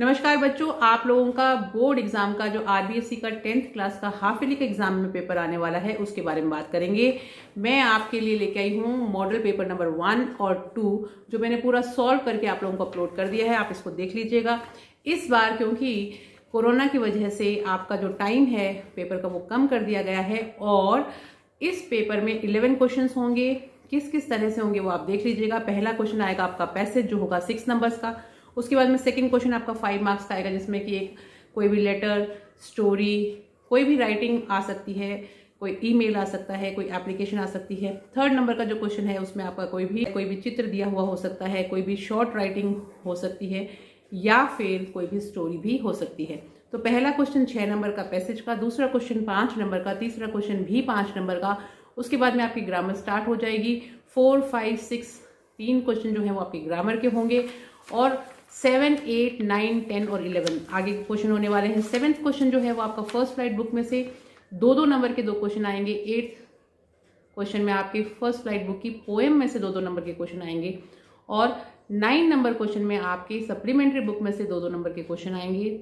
नमस्कार बच्चों, आप लोगों का बोर्ड एग्जाम का जो आरबीएसई का 10th क्लास का हाफ ईयरली का एग्जाम में पेपर आने वाला है उसके बारे में बात करेंगे। मैं आपके लिए लेके आई हूँ मॉडल पेपर नंबर 1 और 2 जो मैंने पूरा सॉल्व करके आप लोगों को अपलोड कर दिया है। आप इसको देख लीजिएगा। इस बार क्योंकि कोरोना की वजह से आपका जो टाइम है पेपर का वो कम कर दिया गया है और इस पेपर में 11 क्वेश्चन होंगे। किस किस तरह से होंगे वो आप देख लीजिएगा। पहला क्वेश्चन आएगा आपका पैसेज जो होगा 6 नंबर्स का। उसके बाद में सेकंड क्वेश्चन आपका 5 मार्क्स का आएगा जिसमें कि एक कोई भी लेटर, स्टोरी, कोई भी राइटिंग आ सकती है, कोई ईमेल आ सकता है, कोई एप्लीकेशन आ सकती है। थर्ड नंबर का जो क्वेश्चन है उसमें आपका कोई भी चित्र दिया हुआ हो सकता है, कोई भी शॉर्ट राइटिंग हो सकती है या फिर कोई भी स्टोरी भी हो सकती है। तो पहला क्वेश्चन 6 नंबर का पैसेज का, दूसरा क्वेश्चन 5 नंबर का, तीसरा क्वेश्चन भी 5 नंबर का। उसके बाद में आपकी ग्रामर स्टार्ट हो जाएगी। 4, 5, 6 तीन क्वेश्चन जो है वो आपके ग्रामर के होंगे और 7, 8, 9, 10 और 11 आगे के क्वेश्चन होने वाले हैं। 7th क्वेश्चन जो है वो आपका फर्स्ट फ्लाइट बुक में से दो नंबर के 2 क्वेश्चन आएंगे। 8th क्वेश्चन में आपके फर्स्ट फ्लाइट बुक की पोएम में से 2 नंबर के क्वेश्चन आएंगे और 9 नंबर क्वेश्चन में आपके सप्लीमेंट्री बुक में से 2 नंबर के क्वेश्चन आएंगे,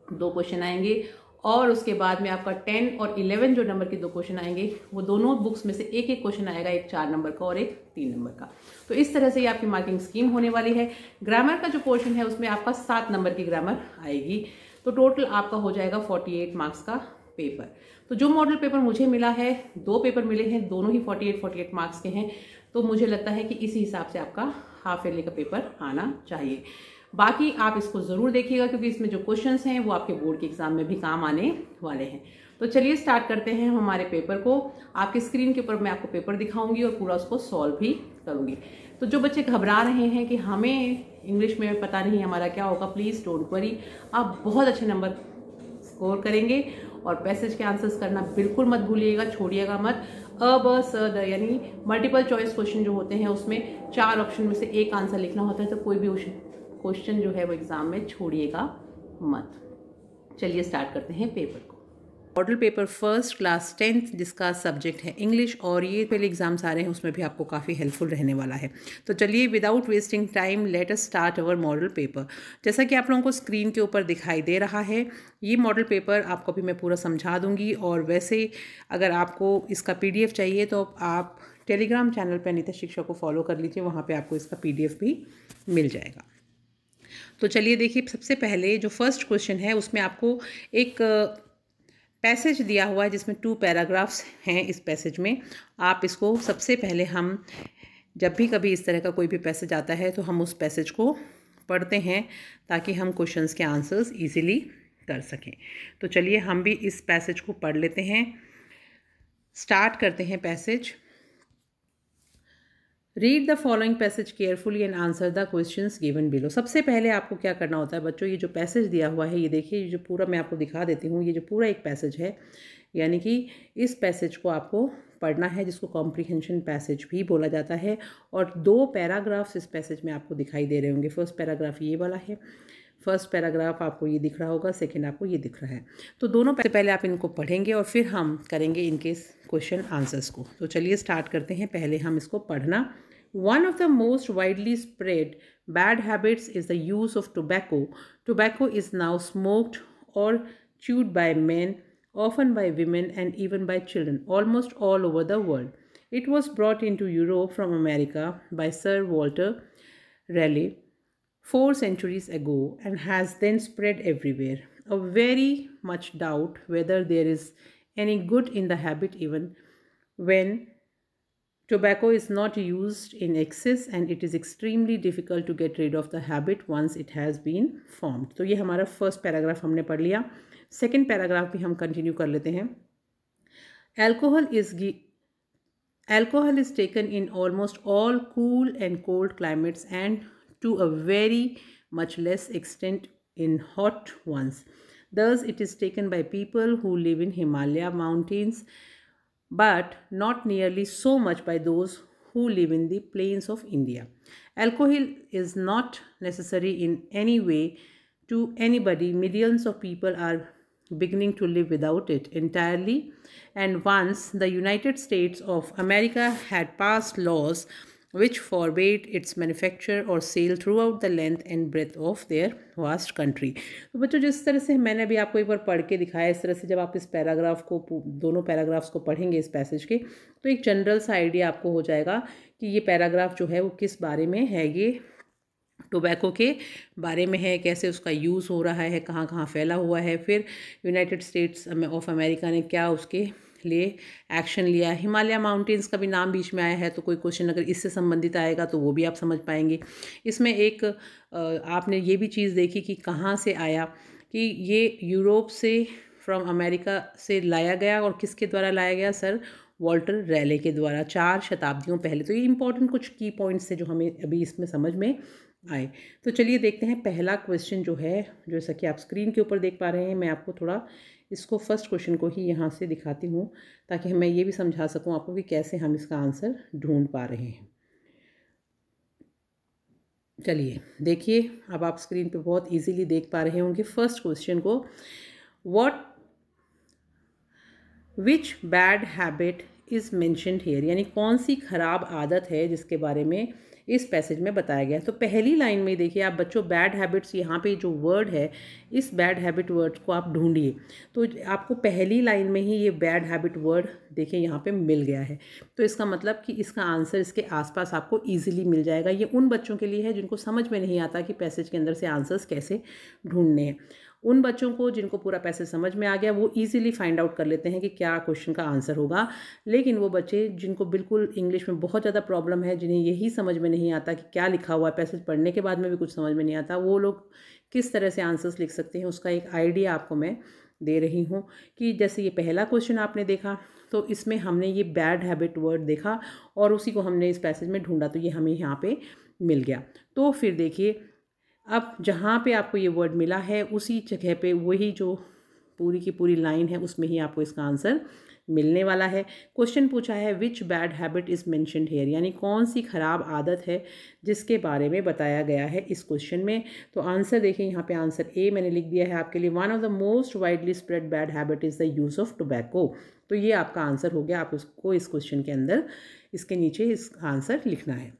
2 क्वेश्चन आएंगे। और उसके बाद में आपका 10 और 11 जो नंबर के 2 क्वेश्चन आएंगे वो दोनों बुक्स में से एक क्वेश्चन आएगा, एक 4 नंबर का और एक 3 नंबर का। तो इस तरह से ये आपकी मार्किंग स्कीम होने वाली है। ग्रामर का जो पोर्शन है उसमें आपका 7 नंबर की ग्रामर आएगी। तो टोटल आपका हो जाएगा 48 मार्क्स का पेपर। तो जो मॉडल पेपर मुझे मिला है, 2 पेपर मिले हैं, दोनों ही 48 मार्क्स के हैं। तो मुझे लगता है कि इसी हिसाब से आपका हाफ ईयरली का पेपर आना चाहिए। बाकी आप इसको जरूर देखिएगा क्योंकि इसमें जो क्वेश्चंस हैं वो आपके बोर्ड के एग्जाम में भी काम आने वाले हैं। तो चलिए स्टार्ट करते हैं हमारे पेपर को। आपकी स्क्रीन के ऊपर मैं आपको पेपर दिखाऊंगी और पूरा उसको सॉल्व भी करूंगी। तो जो बच्चे घबरा रहे हैं कि हमें इंग्लिश में पता नहीं हमारा क्या होगा, प्लीज डोंट वरी, आप बहुत अच्छे नंबर स्कोर करेंगे। और पैसेज के आंसर्स करना बिल्कुल मत भूलिएगा, छोड़िएगा मत। अ ब स द यानी मल्टीपल चॉइस क्वेश्चन जो होते हैं उसमें 4 ऑप्शन में से एक आंसर लिखना होता है, तो कोई भी क्वेश्चन जो है वो एग्जाम में छोड़िएगा मत। चलिए स्टार्ट करते हैं पेपर को। Model paper first class 10th जिसका सब्जेक्ट है इंग्लिश और ये पहले एग्जाम्स आ रहे हैं उसमें भी आपको काफ़ी हेल्पफुल रहने वाला है। तो चलिए without wasting time let us start our model paper. जैसा कि आप लोगों को स्क्रीन के ऊपर दिखाई दे रहा है, ये मॉडल पेपर आपको भी मैं पूरा समझा दूंगी। और वैसे अगर आपको इसका PDF चाहिए तो आप टेलीग्राम चैनल पर अनीता शिक्षा को फॉलो कर लीजिए, वहाँ पर आपको इसका PDF भी मिल जाएगा। तो चलिए देखिए, सबसे पहले जो फर्स्ट क्वेश्चन है उसमें आपको एक पैसेज दिया हुआ है जिसमें 2 पैराग्राफ्स हैं। इस पैसेज में आप इसको सबसे पहले हम जब भी कभी इस तरह का कोई भी पैसेज आता है तो हम उस पैसेज को पढ़ते हैं ताकि हम क्वेश्चंस के आंसर्स इजीली कर सकें। तो चलिए हम भी इस पैसेज को पढ़ लेते हैं। स्टार्ट करते हैं passage. Read the following passage carefully and answer the questions given below. सबसे पहले आपको क्या करना होता है बच्चों, ये जो पैसेज दिया हुआ है ये देखिए, ये जो पूरा मैं आपको दिखा देती हूँ, ये जो पूरा एक पैसेज है यानी कि इस पैसेज को आपको पढ़ना है जिसको कॉम्प्रीहेंशन पैसेज भी बोला जाता है। और 2 पैराग्राफ्स इस पैसेज में आपको दिखाई दे रहे होंगे। फर्स्ट पैराग्राफ ये वाला है, फर्स्ट पैराग्राफ आपको ये दिख रहा होगा, सेकेंड आपको ये दिख रहा है। तो दोनों से पहले आप इनको पढ़ेंगे और फिर हम करेंगे इनके क्वेश्चन आंसर्स को। तो चलिए स्टार्ट करते हैं। पहले हम इसको पढ़ना। One of the most widely spread bad habits is the use of tobacco. Tobacco is now smoked or chewed by men, often by women and even by children, almost all over the world. It was brought into Europe from America by Sir Walter Raleigh 4 centuries ago and has then spread everywhere. A very much doubt whether there is any good in the habit even when tobacco is not used in excess and it is extremely difficult to get rid of the habit once it has been formed. तो ये हमारा first paragraph हमने पढ़ लिया। Second paragraph भी हम continue कर लेते हैं। Alcohol is taken in almost all cool and cold climates and to a very much less extent in hot ones. Thus, it is taken by people who live in Himalaya mountains, but not nearly so much by those who live in the plains of India. Alcohol is not necessary in any way to anybody. Millions of people are beginning to live without it entirely. And once the United States of America had passed laws which forbade its manufacture or sale throughout the length and breadth of their vast country। तो बच्चों जिस तरह से मैंने अभी आपको एक बार पढ़ के दिखाया, इस तरह से जब आप इस पैराग्राफ को, दोनों पैराग्राफ्स को पढ़ेंगे इस पैसेज के, तो एक जनरल सा आइडिया आपको हो जाएगा कि ये पैराग्राफ जो है वो किस बारे में है। ये टोबैको के बारे में है, कैसे उसका यूज़ हो रहा है, कहाँ कहाँ फैला हुआ है, फिर यूनाइटेड स्टेट्स ऑफ अमेरिका ने क्या उसके लिए एक्शन लिया। हिमालय माउंटेन्स का भी नाम बीच में आया है, तो कोई क्वेश्चन अगर इससे संबंधित आएगा तो वो भी आप समझ पाएंगे। इसमें एक आपने ये भी चीज़ देखी कि कहाँ से आया, कि ये यूरोप से, फ्रॉम अमेरिका से लाया गया, और किसके द्वारा लाया गया, सर वॉल्टर रैले के द्वारा 4 शताब्दियों पहले। तो ये इंपॉर्टेंट कुछ की पॉइंट्स है जो हमें अभी इसमें समझ में आए। तो चलिए देखते हैं पहला क्वेश्चन जो है, जैसा कि आप स्क्रीन के ऊपर देख पा रहे हैं। मैं आपको थोड़ा इसको फर्स्ट क्वेश्चन को ही यहाँ से दिखाती हूँ, ताकि मैं ये भी समझा सकूँ आपको कि कैसे हम इसका आंसर ढूंढ पा रहे हैं। चलिए देखिए, अब आप स्क्रीन पे बहुत इजीली देख पा रहे होंगे फर्स्ट क्वेश्चन को। Which bad habit is mentioned here, यानी कौन सी खराब आदत है जिसके बारे में इस पैसेज में बताया गया है। तो पहली लाइन में देखिए आप बच्चों, बैड हैबिट्स, यहाँ पे जो वर्ड है, इस बैड हैबिट वर्ड को आप ढूंढिए। तो आपको पहली लाइन में ही ये बैड हैबिट वर्ड देखिए यहाँ पे मिल गया है। तो इसका मतलब कि इसका आंसर इसके आसपास आपको इजीली मिल जाएगा। ये उन बच्चों के लिए है जिनको समझ में नहीं आता कि पैसेज के अंदर से आंसर्स कैसे ढूंढने हैं। उन बच्चों को जिनको पूरा पैसेज समझ में आ गया, वो इजीली फाइंड आउट कर लेते हैं कि क्या क्वेश्चन का आंसर होगा। लेकिन वो बच्चे जिनको बिल्कुल इंग्लिश में बहुत ज़्यादा प्रॉब्लम है, जिन्हें यही समझ में नहीं आता कि क्या लिखा हुआ है, पैसेज पढ़ने के बाद में भी कुछ समझ में नहीं आता, वो लोग किस तरह से आंसर्स लिख सकते हैं, उसका एक आइडिया आपको मैं दे रही हूँ। कि जैसे ये पहला क्वेश्चन आपने देखा, तो इसमें हमने ये बैड हैबिट वर्ड देखा और उसी को हमने इस पैसेज में ढूंढा, तो ये हमें यहाँ पे मिल गया। तो फिर देखिए, अब जहाँ पे आपको ये वर्ड मिला है उसी जगह पे वही जो पूरी की पूरी लाइन है उसमें ही आपको इसका आंसर मिलने वाला है। क्वेश्चन पूछा है which bad habit is mentioned here, यानी कौन सी खराब आदत है जिसके बारे में बताया गया है इस क्वेश्चन में। तो आंसर देखिए, यहाँ पे आंसर ए मैंने लिख दिया है आपके लिए। One of the most widely spread bad habit is the use of tobacco. तो ये आपका आंसर हो गया। आप उसको इस क्वेश्चन के अंदर, इसके नीचे इसका आंसर लिखना है।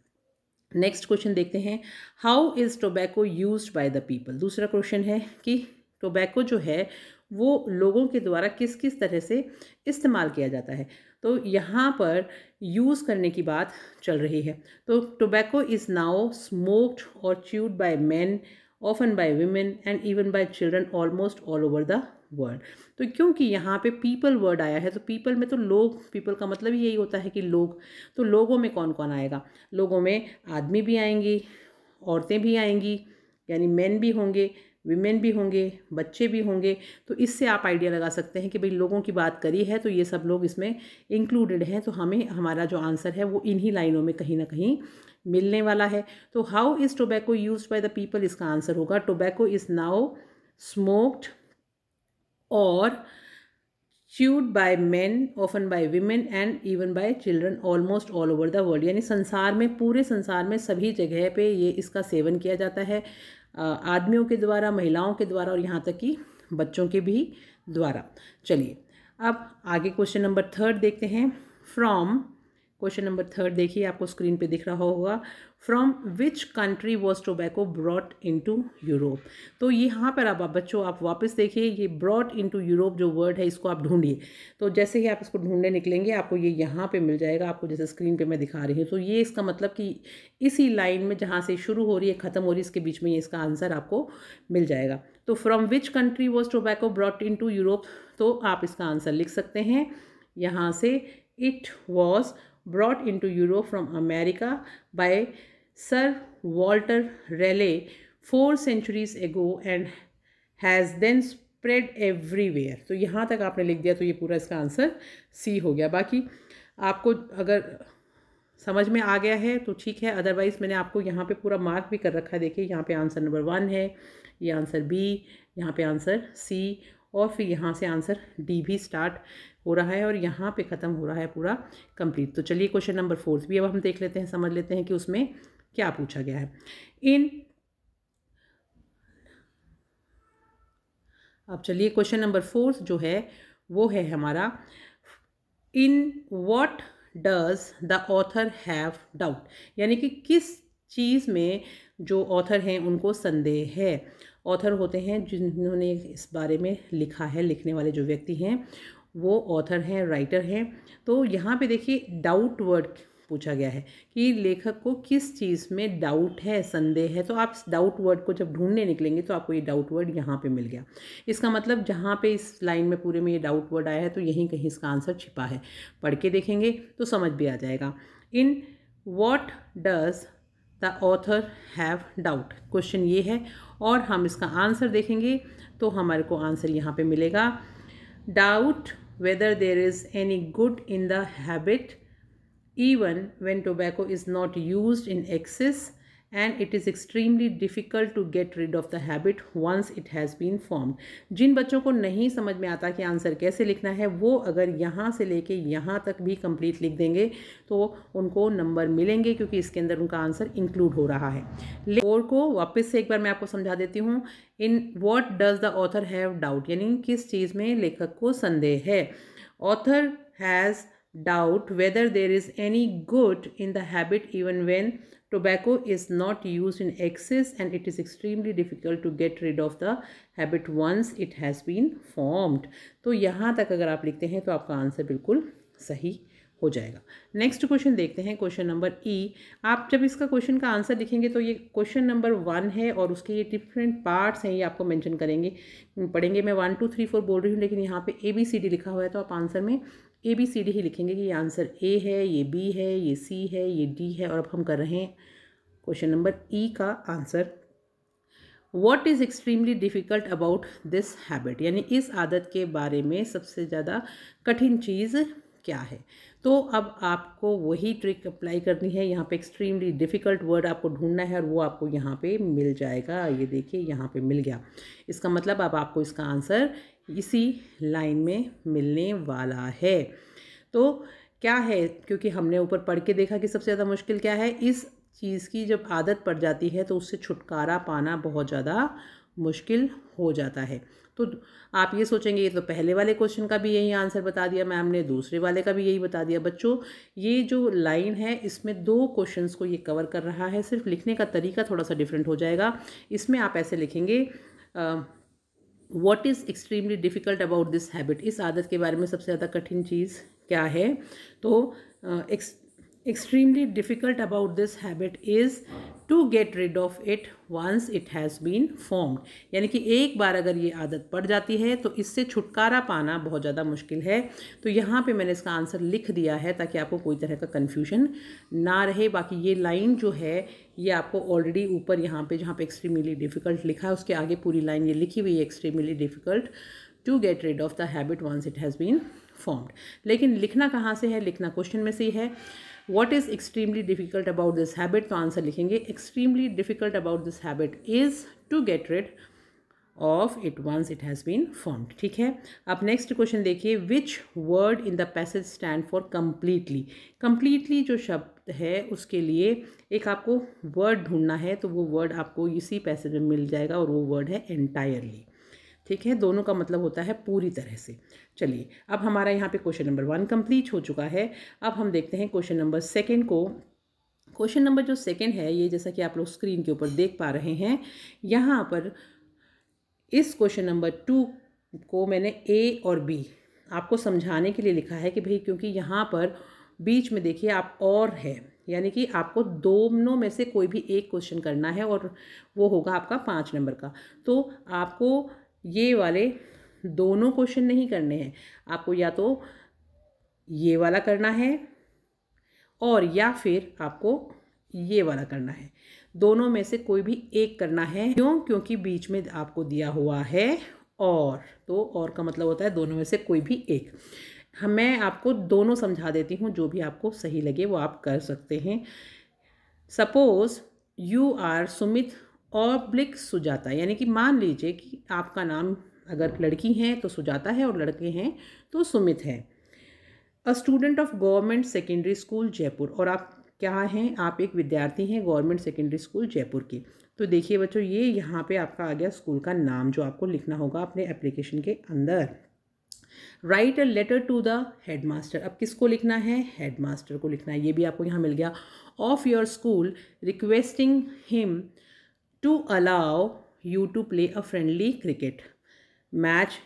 नेक्स्ट क्वेश्चन देखते हैं, how is tobacco used by the people. दूसरा क्वेश्चन है कि टोबैको जो है वो लोगों के द्वारा किस किस तरह से इस्तेमाल किया जाता है। तो यहाँ पर यूज़ करने की बात चल रही है। तो टोबैको इज़ नाउ स्मोक्ड और chewed by man, often by women and even by children almost all over the world. तो क्योंकि यहाँ पे पीपल वर्ड आया है, तो पीपल में तो लोग, पीपल का मतलब ही यही होता है कि लोग। तो लोगों में कौन कौन आएगा? लोगों में आदमी भी आएंगी, औरतें भी आएंगी, यानी मेन भी होंगे, विमेन भी होंगे, बच्चे भी होंगे। तो इससे आप आइडिया लगा सकते हैं कि भाई लोगों की बात करी है तो ये सब लोग इसमें इंक्लूडेड हैं। तो हमें हमारा जो आंसर है वो इन्हीं लाइनों में कहीं ना कहीं मिलने वाला है। तो how is tobacco used by the people, इसका आंसर होगा टोबैको इज़ नाउ स्मोक्ड और chewed by men, often by women and even by children almost all over the world। यानी संसार में, पूरे संसार में सभी जगह पे ये इसका सेवन किया जाता है, आदमियों के द्वारा, महिलाओं के द्वारा और यहाँ तक कि बच्चों के भी द्वारा। चलिए अब आगे क्वेश्चन नंबर 3 देखते हैं। फ्रॉम, क्वेश्चन नंबर 3 देखिए, आपको स्क्रीन पे दिख रहा होगा। From which country was tobacco brought into Europe. तो यहाँ पर अब आप बच्चों आप वापस देखिए, ये ब्रॉट इनटू यूरोप जो वर्ड है इसको आप ढूंढिए। तो जैसे ही आप इसको ढूंढने निकलेंगे आपको ये यहाँ पे मिल जाएगा, आपको जैसे स्क्रीन पे मैं दिखा रही हूँ। तो ये इसका मतलब कि इसी लाइन में जहाँ से शुरू हो रही है ख़त्म हो रही है, इसके बीच में ये इसका आंसर आपको मिल जाएगा। तो from which country was tobacco brought into Europe, तो आप इसका आंसर लिख सकते हैं यहाँ से, it was brought into Europe from America by Sir Walter Raleigh 4 centuries ago and has then spread everywhere। तो यहाँ तक आपने लिख दिया तो ये पूरा इसका आंसर सी हो गया। बाकी आपको अगर समझ में आ गया है तो ठीक है, अदरवाइज़ मैंने आपको यहाँ पे पूरा मार्क भी कर रखा है। देखिए यहाँ पे आंसर नंबर 1 है, ये आंसर बी, यहाँ पे आंसर सी, और फिर यहाँ से आंसर डी भी स्टार्ट हो रहा है और यहाँ पे ख़त्म हो रहा है पूरा कंप्लीट। तो चलिए क्वेश्चन नंबर 4 भी अब हम देख लेते हैं, समझ लेते हैं कि उसमें क्या पूछा गया है। अब चलिए क्वेश्चन नंबर 4 जो है वो है हमारा, in what does the author have doubt, यानी कि किस चीज़ में जो ऑथर हैं उनको संदेह है। ऑथर होते हैं जिन्होंने इस बारे में लिखा है, लिखने वाले जो व्यक्ति हैं वो ऑथर हैं, राइटर हैं। तो यहाँ पे देखिए डाउट वर्ड पूछा गया है कि लेखक को किस चीज़ में डाउट है, संदेह है। तो आप इस डाउट वर्ड को जब ढूंढने निकलेंगे तो आपको ये डाउट वर्ड यहाँ पे मिल गया। इसका मतलब जहाँ पे इस लाइन में पूरे में ये डाउट वर्ड आया है तो यहीं कहीं इसका आंसर छिपा है। पढ़ के देखेंगे तो समझ भी आ जाएगा। In what does the author have doubt, question ये है और हम इसका आंसर देखेंगे तो हमारे को आंसर यहाँ पे मिलेगा doubt whether there is any good in the habit even when tobacco is not used in excess and it is extremely difficult to get rid of the habit once it has been formed। जिन बच्चों को नहीं समझ में आता कि answer कैसे लिखना है वो अगर यहाँ से लेके यहाँ तक भी कंप्लीट लिख देंगे तो उनको नंबर मिलेंगे, क्योंकि इसके अंदर उनका आंसर इंक्लूड हो रहा है। और को वापस से एक बार मैं आपको समझा देती हूँ। In what does the author have doubt, यानी किस चीज़ में लेखक को संदेह है। Author has doubt whether there is any good in the habit even when tobacco is not used in excess and it is extremely difficult to get rid of the habit once it has been formed। तो यहाँ तक अगर आप लिखते हैं तो आपका answer बिल्कुल सही हो जाएगा। नेक्स्ट क्वेश्चन देखते हैं, क्वेश्चन नंबर ई। आप जब इसका क्वेश्चन का आंसर लिखेंगे तो ये क्वेश्चन नंबर 1 है और उसके ये डिफरेंट पार्ट्स हैं, ये आपको मेंशन करेंगे, पढ़ेंगे। मैं 1 2 3 4 बोल रही हूँ लेकिन यहाँ पे ABCD लिखा हुआ है तो आप आंसर में ABCD ही लिखेंगे कि ये आंसर A है, ये B है, ये C है, ये D है। और अब हम कर रहे हैं क्वेश्चन नंबर ई का answer. What is extremely difficult about this habit, यानी इस आदत के बारे में सबसे ज़्यादा कठिन चीज़ क्या है। तो अब आपको वही ट्रिक अप्लाई करनी है। यहाँ पे एक्सट्रीमली डिफ़िकल्ट वर्ड आपको ढूंढना है और वो आपको यहाँ पे मिल जाएगा। ये देखिए यहाँ पे मिल गया। इसका मतलब अब आपको इसका आंसर इसी लाइन में मिलने वाला है। तो क्या है, क्योंकि हमने ऊपर पढ़ के देखा कि सबसे ज़्यादा मुश्किल क्या है, इस चीज़ की जब आदत पड़ जाती है तो उससे छुटकारा पाना बहुत ज़्यादा मुश्किल हो जाता है। तो आप ये सोचेंगे ये तो पहले वाले क्वेश्चन का भी यही आंसर बता दिया मैम ने, दूसरे वाले का भी यही बता दिया। बच्चों ये जो लाइन है इसमें 2 क्वेश्चंस को ये कवर कर रहा है, सिर्फ लिखने का तरीका थोड़ा सा डिफरेंट हो जाएगा। इसमें आप ऐसे लिखेंगे what is extremely difficult about this habit, इस आदत के बारे में सबसे ज़्यादा कठिन चीज़ क्या है। तो extremely difficult about this habit is to get rid of it once it has been formed, यानी कि एक बार अगर ये आदत पड़ जाती है तो इससे छुटकारा पाना बहुत ज़्यादा मुश्किल है। तो यहाँ पे मैंने इसका आंसर लिख दिया है ताकि आपको कोई तरह का कन्फ्यूजन ना रहे। बाकी ये लाइन जो है ये आपको ऑलरेडी ऊपर यहाँ पे जहाँ पे एक्सट्रीमली डिफ़िकल्ट लिखा है उसके आगे पूरी लाइन ये लिखी हुई है, extremely difficult to get rid of the habit once it has been formed. लेकिन लिखना कहाँ से है, लिखना क्वेश्चन में से ही है। What is extremely difficult about this habit, तो आंसर लिखेंगे extremely difficult about this habit is to get rid of it once it has been formed। ठीक है, अब नेक्स्ट क्वेश्चन देखिए। which word in the passage stand for completely, completely जो शब्द है उसके लिए एक आपको वर्ड ढूंढना है, तो वो वर्ड आपको इसी पैसेज में मिल जाएगा और वो वर्ड है entirely। ठीक है, दोनों का मतलब होता है पूरी तरह से। चलिए अब हमारा यहाँ पे क्वेश्चन नंबर 1 कंप्लीट हो चुका है। अब हम देखते हैं क्वेश्चन नंबर 2 को। क्वेश्चन नंबर जो 2 है ये जैसा कि आप लोग स्क्रीन के ऊपर देख पा रहे हैं, यहाँ पर इस क्वेश्चन नंबर 2 को मैंने A और B आपको समझाने के लिए लिखा है कि भाई क्योंकि यहाँ पर बीच में देखिए आप और है, यानी कि आपको दोनों में से कोई भी एक क्वेश्चन करना है और वो होगा आपका 5 नंबर का। तो आपको ये वाले दोनों क्वेश्चन नहीं करने हैं, आपको या तो ये वाला करना है और या फिर आपको ये वाला करना है। दोनों में से कोई भी एक करना है। क्यों? क्योंकि बीच में आपको दिया हुआ है और, तो और का मतलब होता है दोनों में से कोई भी एक। मैं आपको दोनों समझा देती हूँ, जो भी आपको सही लगे वो आप कर सकते हैं। Suppose you are Sumit oblique Sujata, यानी कि मान लीजिए कि आपका नाम अगर लड़की हैं तो सुजाता है और लड़के हैं तो सुमित है। A student of government secondary school Jaipur, और आप क्या हैं, आप एक विद्यार्थी हैं गवर्नमेंट सेकेंडरी स्कूल जयपुर की। तो देखिए बच्चों ये यहाँ पे आपका आ गया स्कूल का नाम जो आपको लिखना होगा अपने एप्लीकेशन के अंदर। Write a letter to the headmaster, अब किसको लिखना है, हेडमास्टर को लिखना है, ये भी आपको यहाँ मिल गया, of your school requesting him to allow you to play a friendly cricket match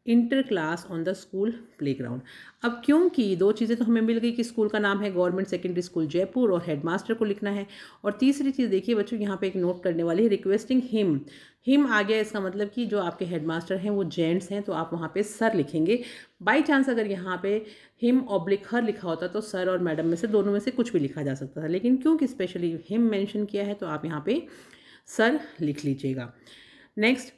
inter class on the school playground. अब क्योंकि दो चीज़ें तो हमें मिल गई कि स्कूल का नाम है गवर्नमेंट सेकेंडरी स्कूल जयपुर और हेडमास्टर को लिखना है, और तीसरी चीज़ देखिए बच्चों यहाँ पे एक नोट करने वाली है, रिक्वेस्टिंग हिम, हिम आ गया, इसका मतलब कि जो आपके हेडमास्टर हैं वो जेंट्स हैं, तो आप वहाँ पे सर लिखेंगे। बाई चांस अगर यहाँ पे हिम ऑब्लिक हर लिखा होता तो सर और मैडम में से दोनों में से कुछ भी लिखा जा सकता था, लेकिन क्योंकि स्पेशली हिम मेंशन किया है तो आप यहाँ पे सर लिख लीजिएगा। नेक्स्ट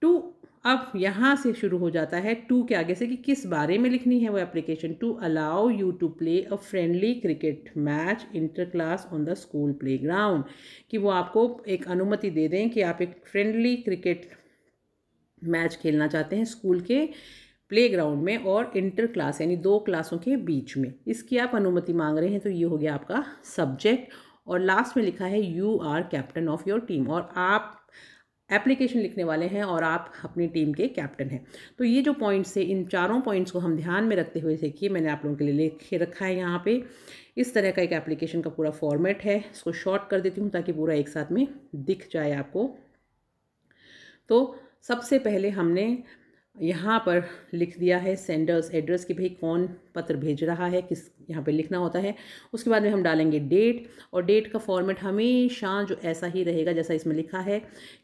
टू, अब यहाँ से शुरू हो जाता है टू के आगे से कि किस बारे में लिखनी है वो application, to allow you to play a friendly cricket match inter class on the school playground, कि वो आपको एक अनुमति दे दें कि आप एक फ्रेंडली क्रिकेट मैच खेलना चाहते हैं स्कूल के प्लेग्राउंड में और इंटर क्लास यानी दो क्लासों के बीच में, इसकी आप अनुमति मांग रहे हैं। तो ये हो गया आपका सब्जेक्ट, और लास्ट में लिखा है you are captain of your team, और आप एप्लीकेशन लिखने वाले हैं और आप अपनी टीम के कैप्टन हैं। तो ये जो पॉइंट्स है, इन चारों पॉइंट्स को हम ध्यान में रखते हुए देखिए मैंने आप लोगों के लिए लिख रखा है यहाँ पे, इस तरह का एक एप्लीकेशन का पूरा फॉर्मेट है। इसको शॉर्ट कर देती हूँ ताकि पूरा एक साथ में दिख जाए आपको। तो सबसे पहले हमने यहाँ पर लिख दिया है सेंडर्स एड्रेस कि भाई कौन पत्र भेज रहा है, किस यहाँ पे लिखना होता है। उसके बाद में हम डालेंगे डेट, और डेट का फॉर्मेट हमेशा जो ऐसा ही रहेगा जैसा इसमें लिखा है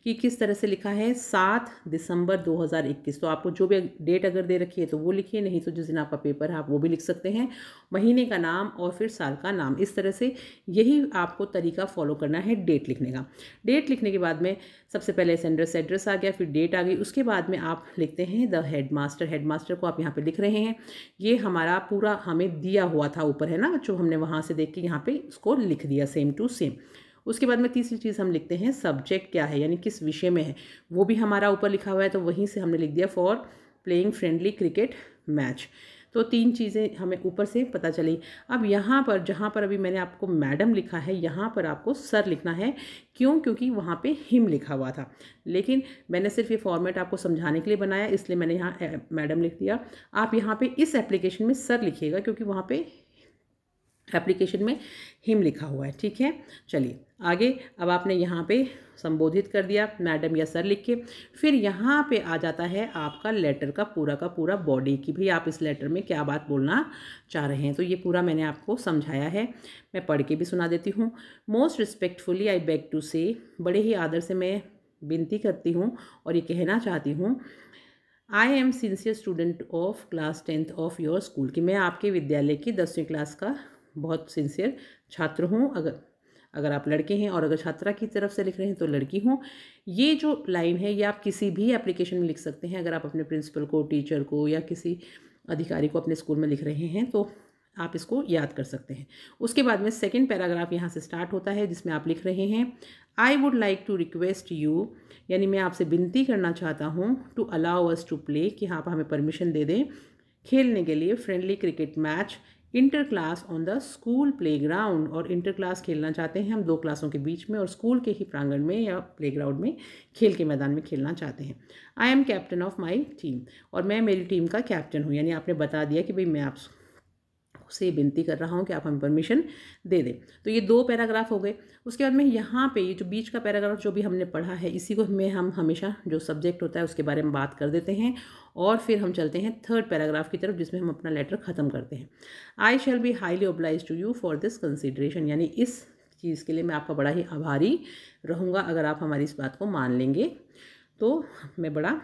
कि किस तरह से लिखा है 7 दिसंबर 2021। तो आपको जो भी डेट अगर दे रखी है तो वो लिखिए, नहीं तो जिस दिन आपका पेपर है आप वो भी लिख सकते हैं, महीने का नाम और फिर साल का नाम, इस तरह से यही आपको तरीका फॉलो करना है डेट लिखने का। डेट लिखने के बाद में सबसे पहले सेंडर्स एड्रेस आ गया, फिर डेट आ गई, उसके बाद में आप लिखते हैं द हेडमास्टर, हेडमास्टर को आप यहाँ पे लिख रहे हैं, ये हमारा पूरा हमें दिया हुआ था ऊपर है ना बच्चों, हमने वहाँ से देख के यहाँ पे इसको लिख दिया सेम टू सेम। उसके बाद में तीसरी चीज़ हम लिखते हैं सब्जेक्ट क्या है, यानी किस विषय में है, वो भी हमारा ऊपर लिखा हुआ है, तो वहीं से हमने लिख दिया for playing friendly cricket match. तो तीन चीज़ें हमें ऊपर से पता चली। अब यहाँ पर जहाँ पर अभी मैंने आपको मैडम लिखा है, यहाँ पर आपको सर लिखना है, क्यों, क्योंकि वहाँ पे हिम लिखा हुआ था, लेकिन मैंने सिर्फ ये फॉर्मेट आपको समझाने के लिए बनाया, इसलिए मैंने यहाँ मैडम लिख दिया। आप यहाँ पे इस एप्लीकेशन में सर लिखिएगा क्योंकि वहाँ पे एप्लीकेशन में हिम लिखा हुआ है, ठीक है। चलिए आगे, अब आपने यहाँ पे संबोधित कर दिया मैडम या सर लिख के, फिर यहाँ पे आ जाता है आपका लेटर का पूरा बॉडी कि भाई आप इस लेटर में क्या बात बोलना चाह रहे हैं। तो ये पूरा मैंने आपको समझाया है, मैं पढ़ के भी सुना देती हूँ। Most respectfully I beg to say, बड़े ही आदर से मैं विनती करती हूँ और ये कहना चाहती हूँ, आई am sincere student of class 10th of your school, कि मैं आपके विद्यालय की 10वीं क्लास का बहुत सिंसियर छात्र हूँ, अगर आप लड़के हैं, और अगर छात्रा की तरफ से लिख रहे हैं तो लड़की हूँ। ये जो लाइन है ये आप किसी भी एप्लीकेशन में लिख सकते हैं, अगर आप अपने प्रिंसिपल को, टीचर को या किसी अधिकारी को अपने स्कूल में लिख रहे हैं तो आप इसको याद कर सकते हैं। उसके बाद में सेकंड पैराग्राफ यहाँ से स्टार्ट होता है जिसमें आप लिख रहे हैं I would like to request you, यानी मैं आपसे विनती करना चाहता हूँ, to allow us to play, कि आप हमें परमिशन दे दें खेलने के लिए friendly cricket match inter class on the school playground, और इंटर क्लास खेलना चाहते हैं हम दो क्लासों के बीच में और स्कूल के ही प्रांगण में या प्लेग्राउंड में, खेल के मैदान में खेलना चाहते हैं। I M captain of my team, और मैं मेरी टीम का कैप्टन हूँ, यानी आपने बता दिया कि भाई मैं आप से विनती कर रहा हूँ कि आप हमें परमिशन दे दें। तो ये दो पैराग्राफ हो गए। उसके बाद में यहाँ पे ये जो बीच का पैराग्राफ जो भी हमने पढ़ा है, इसी को में हम हमेशा जो सब्जेक्ट होता है उसके बारे में बात कर देते हैं, और फिर हम चलते हैं थर्ड पैराग्राफ की तरफ जिसमें हम अपना लेटर ख़त्म करते हैं। I shall be highly oblige to you for this consideration, यानी इस चीज़ के लिए मैं आपका बड़ा ही आभारी रहूँगा, अगर आप हमारी इस बात को मान लेंगे तो मैं बड़ा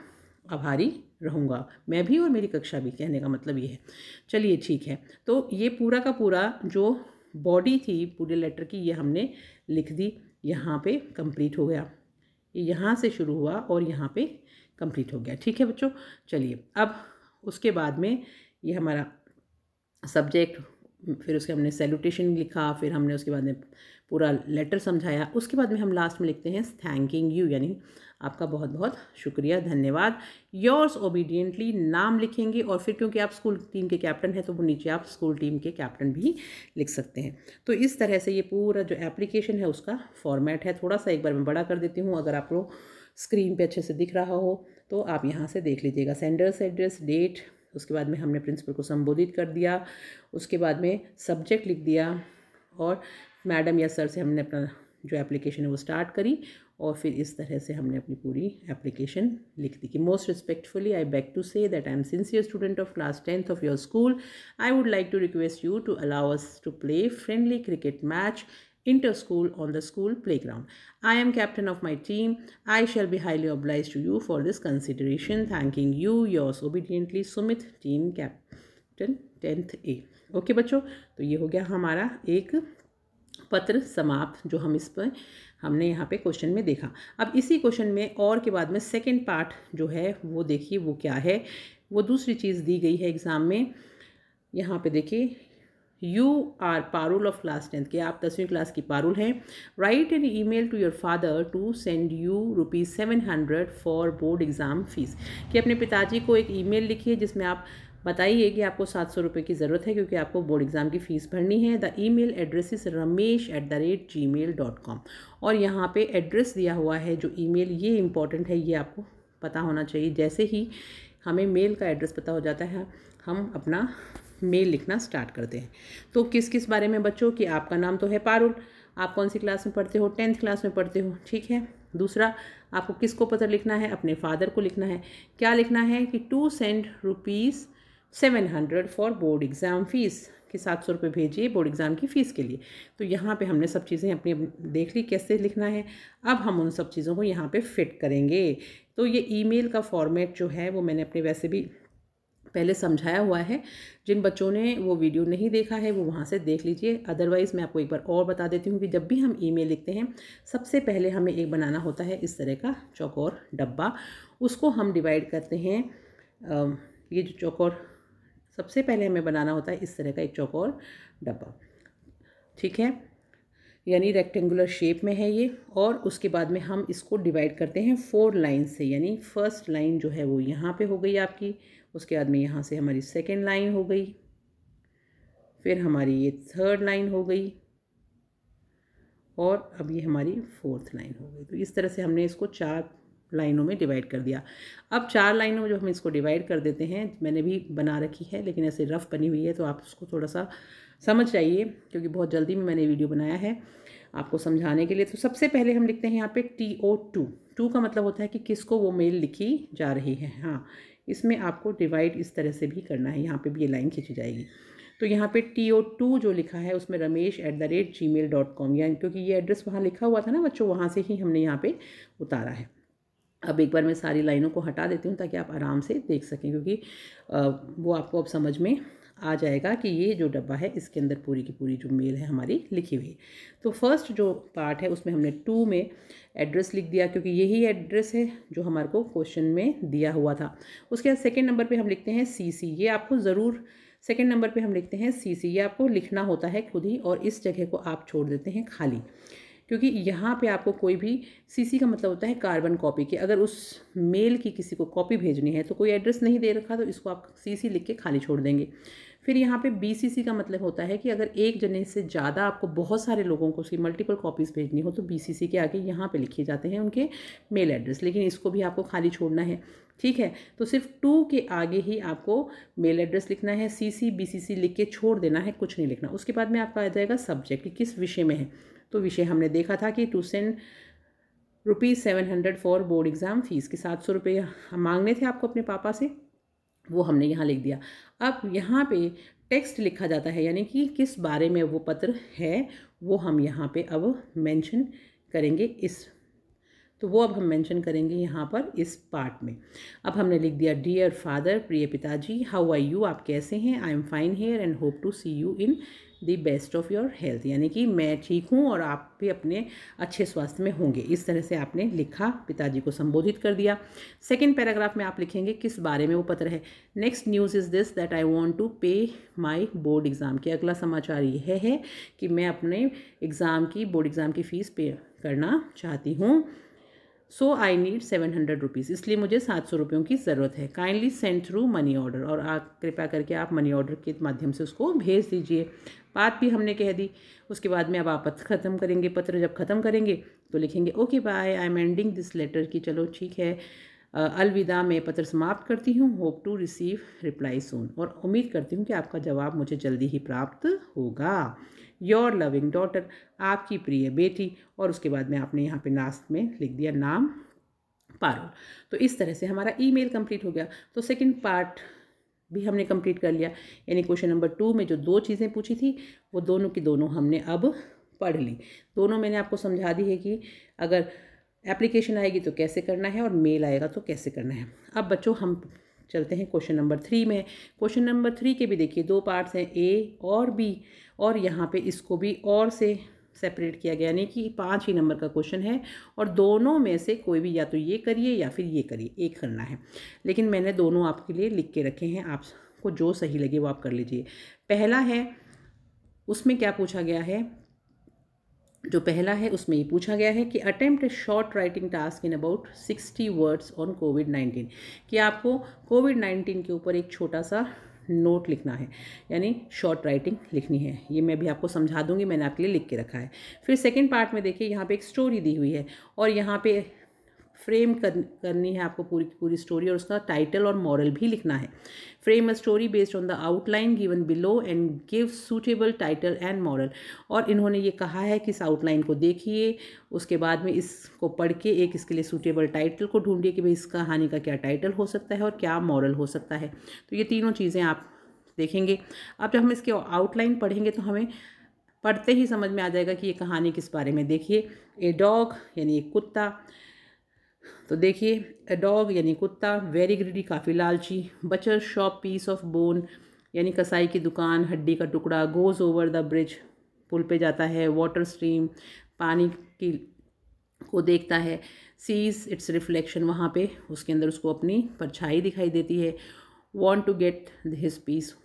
आभारी रहूँगा, मैं भी और मेरी कक्षा भी, कहने का मतलब ये है। चलिए ठीक है, तो ये पूरा का पूरा जो बॉडी थी पूरे लेटर की ये हमने लिख दी, यहाँ पे कंप्लीट हो गया, यहाँ से शुरू हुआ और यहाँ पे कंप्लीट हो गया, ठीक है बच्चों। चलिए अब उसके बाद में ये हमारा सब्जेक्ट, फिर उसके हमने सैल्यूटेशन लिखा, फिर हमने उसके बाद में पूरा लेटर समझाया, उसके बाद में हम लास्ट में लिखते हैं थैंकिंग यू, यानी आपका बहुत बहुत शुक्रिया, धन्यवाद। योर्स ओबीडियंटली नाम लिखेंगे, और फिर क्योंकि आप स्कूल टीम के कैप्टन हैं तो वो नीचे आप स्कूल टीम के कैप्टन भी लिख सकते हैं। तो इस तरह से ये पूरा जो एप्लीकेशन है उसका फॉर्मेट है। थोड़ा सा एक बार मैं बड़ा कर देती हूँ, अगर आपको स्क्रीन पे अच्छे से दिख रहा हो तो आप यहाँ से देख लीजिएगा। सेंडर्स एड्रेस, डेट, उसके बाद में हमने प्रिंसिपल को संबोधित कर दिया, उसके बाद में सब्जेक्ट लिख दिया और मैडम या सर से हमने अपना जो एप्लीकेशन है वो स्टार्ट करी और फिर इस तरह से हमने अपनी पूरी एप्लीकेशन लिख दी कि most respectfully I beg to say that I am sincere student of class 10th of your school. I would like to request you to allow us to play friendly cricket match inter-school on the school playground. I am captain of my team. I shall be highly obliged to you for this consideration. Thanking you, yours obediently, Sumit, team captain 10th A. Okay बच्चों, तो ये हो गया हमारा एक पत्र समाप्त जो हम इस पर हमने यहाँ पे क्वेश्चन में देखा. अब इसी क्वेश्चन में और के बाद में सेकेंड पार्ट जो है वो देखिए वो क्या है. वो दूसरी चीज़ दी गई है एग्ज़ाम में. यहाँ पे देखिए you are Parul of class 10th के आप 10वीं क्लास की पारुल हैं. Write an email to your father to send you ₹700 for board exam fees. कि अपने पिताजी को एक ईमेल लिखिए जिसमें आप बताइए कि आपको 700 रुपये की ज़रूरत है क्योंकि आपको बोर्ड एग्ज़ाम की फ़ीस भरनी है. The email address is ramesh@gmail.com. और यहाँ पे एड्रेस दिया हुआ है जो ईमेल, ये इंपॉर्टेंट है, ये आपको पता होना चाहिए. जैसे ही हमें मेल का एड्रेस पता हो जाता है हम अपना मेल लिखना स्टार्ट करते हैं. तो किस किस बारे में बच्चों कि आपका नाम तो है पारुल, आप कौन सी क्लास में पढ़ते हो, 10th क्लास में पढ़ते हो, ठीक है. दूसरा आपको किसको पत्र लिखना है, अपने फादर को लिखना है. क्या लिखना है कि to send ₹700 for board exam fees कि 700 रुपये भेजिए बोर्ड एग्ज़ाम की फ़ीस के लिए. तो यहाँ पे हमने सब चीज़ें अपनी देख ली कैसे लिखना है. अब हम उन सब चीज़ों को यहाँ पे फिट करेंगे. तो ये ईमेल का फॉर्मेट जो है वो मैंने अपने वैसे भी पहले समझाया हुआ है. जिन बच्चों ने वो वीडियो नहीं देखा है वो वहाँ से देख लीजिए. अदरवाइज़ मैं आपको एक बार और बता देती हूँ कि जब भी हम ईमेल लिखते हैं सबसे पहले हमें एक बनाना होता है इस तरह का चौकोर डब्बा. उसको हम डिवाइड करते हैं. ये जो चौकोर सबसे पहले हमें बनाना होता है इस तरह का एक चौकोर डब्बा, ठीक है, यानी रेक्टेंगुलर शेप में है ये. और उसके बाद में हम इसको डिवाइड करते हैं 4 लाइन से. यानी फर्स्ट लाइन जो है वो यहाँ पे हो गई आपकी, उसके बाद में यहाँ से हमारी सेकेंड लाइन हो गई, फिर हमारी ये थर्ड लाइन हो गई और अब ये हमारी फोर्थ लाइन हो गई. तो इस तरह से हमने इसको 4 लाइनों में डिवाइड कर दिया. अब 4 लाइनों में जो हम इसको डिवाइड कर देते हैं, मैंने भी बना रखी है लेकिन ऐसे रफ़ बनी हुई है तो आप उसको थोड़ा सा समझ जाइए क्योंकि बहुत जल्दी में मैंने वीडियो बनाया है आपको समझाने के लिए. तो सबसे पहले हम लिखते हैं यहाँ पे TO2. 2 का मतलब होता है कि किसको वो मेल लिखी जा रही है. हाँ, इसमें आपको डिवाइड इस तरह से भी करना है. यहाँ पे भी ये लाइन खींची जाएगी. तो यहाँ पे TO2 जो लिखा है उसमें ramesh@gmail.com, यानी क्योंकि ये एड्रेस वहाँ लिखा हुआ था ना बच्चों, वहाँ से ही हमने यहाँ पे उतारा है. अब एक बार मैं सारी लाइनों को हटा देती हूँ ताकि आप आराम से देख सकें क्योंकि वो आपको अब समझ में आ जाएगा कि ये जो डब्बा है इसके अंदर पूरी की पूरी जो मेल है हमारी लिखी हुई है. तो फर्स्ट जो पार्ट है उसमें हमने 2 में एड्रेस लिख दिया क्योंकि यही एड्रेस है जो हमारे को क्वेश्चन में दिया हुआ था. उसके बाद सेकेंड नंबर पे हम लिखते हैं CC. ये आपको ज़रूर सेकेंड नंबर पे हम लिखते हैं CC. ये आपको लिखना होता है खुद ही और इस जगह को आप छोड़ देते हैं खाली क्योंकि यहाँ पे आपको कोई भी CC का मतलब होता है कार्बन कॉपी के. अगर उस मेल की किसी को कॉपी भेजनी है तो कोई एड्रेस नहीं दे रखा तो इसको आप CC लिख के खाली छोड़ देंगे. फिर यहाँ पे BCC का मतलब होता है कि अगर एक जने से ज़्यादा आपको बहुत सारे लोगों को उसकी मल्टीपल कॉपीज़ भेजनी हो तो BCC के आगे यहाँ पे लिखे जाते हैं उनके मेल एड्रेस, लेकिन इसको भी आपको खाली छोड़ना है, ठीक है. तो सिर्फ 2 के आगे ही आपको मेल एड्रेस लिखना है. CC BCC लिख के छोड़ देना है, कुछ नहीं लिखना. उसके बाद में आपका आ जाएगा सब्जेक्ट कि किस विषय में है. तो विषय हमने देखा था कि to send ₹700 for board exam fees के 700 रुपये मांगने थे आपको अपने पापा से, वो हमने यहाँ लिख दिया. अब यहाँ पे टेक्स्ट लिखा जाता है यानी कि किस बारे में वो पत्र है वो हम यहाँ पे अब मेंशन करेंगे तो वो अब हम मेंशन करेंगे यहाँ पर इस पार्ट में. अब हमने लिख दिया डियर फादर, प्रिय पिताजी, हाउ आर यू, आप कैसे हैं. I am fine here and hope to see you in the best of your health, यानी कि मैं ठीक हूँ और आप भी अपने अच्छे स्वास्थ्य में होंगे. इस तरह से आपने लिखा, पिताजी को संबोधित कर दिया. सेकेंड पैराग्राफ में आप लिखेंगे किस बारे में वो पत्र है. Next news is this that I want to pay my board exam. के अगला समाचार यह है कि मैं अपने बोर्ड एग्ज़ाम की फ़ीस पे करना चाहती हूँ. सो आई नीड 700 रुपीज़, इसलिए मुझे 700 रुपयों की ज़रूरत है. Kindly send through money order, और आप कृपया करके आप मनी ऑर्डर के माध्यम से उसको भेज दीजिए. बात भी हमने कह दी. उसके बाद में अब आप पत्र ख़त्म करेंगे. पत्र जब ख़त्म करेंगे तो लिखेंगे okay bye, I am ending this letter, कि चलो ठीक है अलविदा, मैं पत्र समाप्त करती हूँ। होप टू रिसीव रिप्लाई सून, और उम्मीद करती हूँ कि आपका जवाब मुझे जल्दी ही प्राप्त होगा। योर लविंग डॉटर, आपकी प्रिय बेटी। और उसके बाद में आपने यहाँ पे लास्ट में लिख दिया नाम पारुल। तो इस तरह से हमारा ईमेल कंप्लीट हो गया। तो सेकंड पार्ट भी हमने कंप्लीट कर लिया, यानी क्वेश्चन नंबर 2 में जो 2 चीज़ें पूछी थी वो दोनों की दोनों हमने अब पढ़ ली। दोनों मैंने आपको समझा दी है कि अगर एप्लीकेशन आएगी तो कैसे करना है और मेल आएगा तो कैसे करना है। अब बच्चों हम चलते हैं क्वेश्चन नंबर 3 में। क्वेश्चन नंबर 3 के भी देखिए 2 पार्ट्स हैं, ए और बी, और यहाँ पे इसको भी और से सेपरेट किया गया, यानी कि 5 ही नंबर का क्वेश्चन है और दोनों में से कोई भी या तो ये करिए या फिर ये करिए, एक करना है। लेकिन मैंने दोनों आपके लिए लिख के रखे हैं, आपको जो सही लगे वो आप कर लीजिए। पहला है, उसमें क्या पूछा गया है, जो पहला है उसमें ये पूछा गया है कि attempt a short writing task in about 60 words on कोविड-19, कि आपको कोविड-19 के ऊपर एक छोटा सा नोट लिखना है, यानी शॉर्ट राइटिंग लिखनी है। ये मैं भी आपको समझा दूंगी, मैंने आपके लिए लिख के रखा है। फिर सेकंड पार्ट में देखिए यहाँ पे एक स्टोरी दी हुई है और यहाँ पे फ्रेम करनी है आपको पूरी पूरी स्टोरी, और उसका टाइटल और मॉरल भी लिखना है। Frame a story based on the outline given below and give suitable title and moral. और इन्होंने ये कहा है कि इस आउटलाइन को देखिए, उसके बाद में इसको पढ़ के एक इसके लिए सूटेबल टाइटल को ढूंढिए कि भाई इस कहानी का क्या टाइटल हो सकता है और क्या मॉरल हो सकता है। तो ये तीनों चीज़ें आप देखेंगे। अब जब हम इसके आउटलाइन पढ़ेंगे तो हमें पढ़ते ही समझ में आ जाएगा कि ये कहानी किस बारे में। देखिए, ए डॉग यानी एक कुत्ता, तो देखिए अ डॉग यानी कुत्ता, वेरी ग्रीडी काफ़ी लालची, बचर शॉप पीस ऑफ बोन यानी कसाई की दुकान, हड्डी का टुकड़ा, गोज ओवर द ब्रिज पुल पे जाता है, वाटर स्ट्रीम पानी की को देखता है, सीज इट्स रिफ्लेक्शन वहाँ पे उसके अंदर उसको अपनी परछाई दिखाई देती है, want to get his peace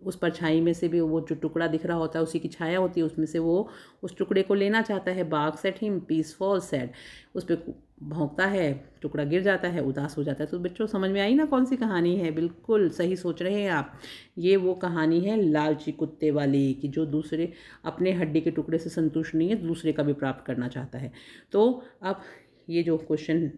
उस परछाई में से भी वो जो टुकड़ा दिख रहा होता है उसी की छाया होती है, उसमें से वो उस टुकड़े को लेना चाहता है। Bag set him piece fall sad, उस पर भौंकता है, टुकड़ा गिर जाता है, उदास हो जाता है। तो बच्चों समझ में आई ना कौन सी कहानी है? बिल्कुल सही सोच रहे हैं आप। ये वो कहानी है लालची कुत्ते वाली, कि जो दूसरे अपने हड्डी के टुकड़े से संतुष्ट नहीं है, दूसरे का भी प्राप्त करना चाहता है। तो अब ये जो क्वेश्चन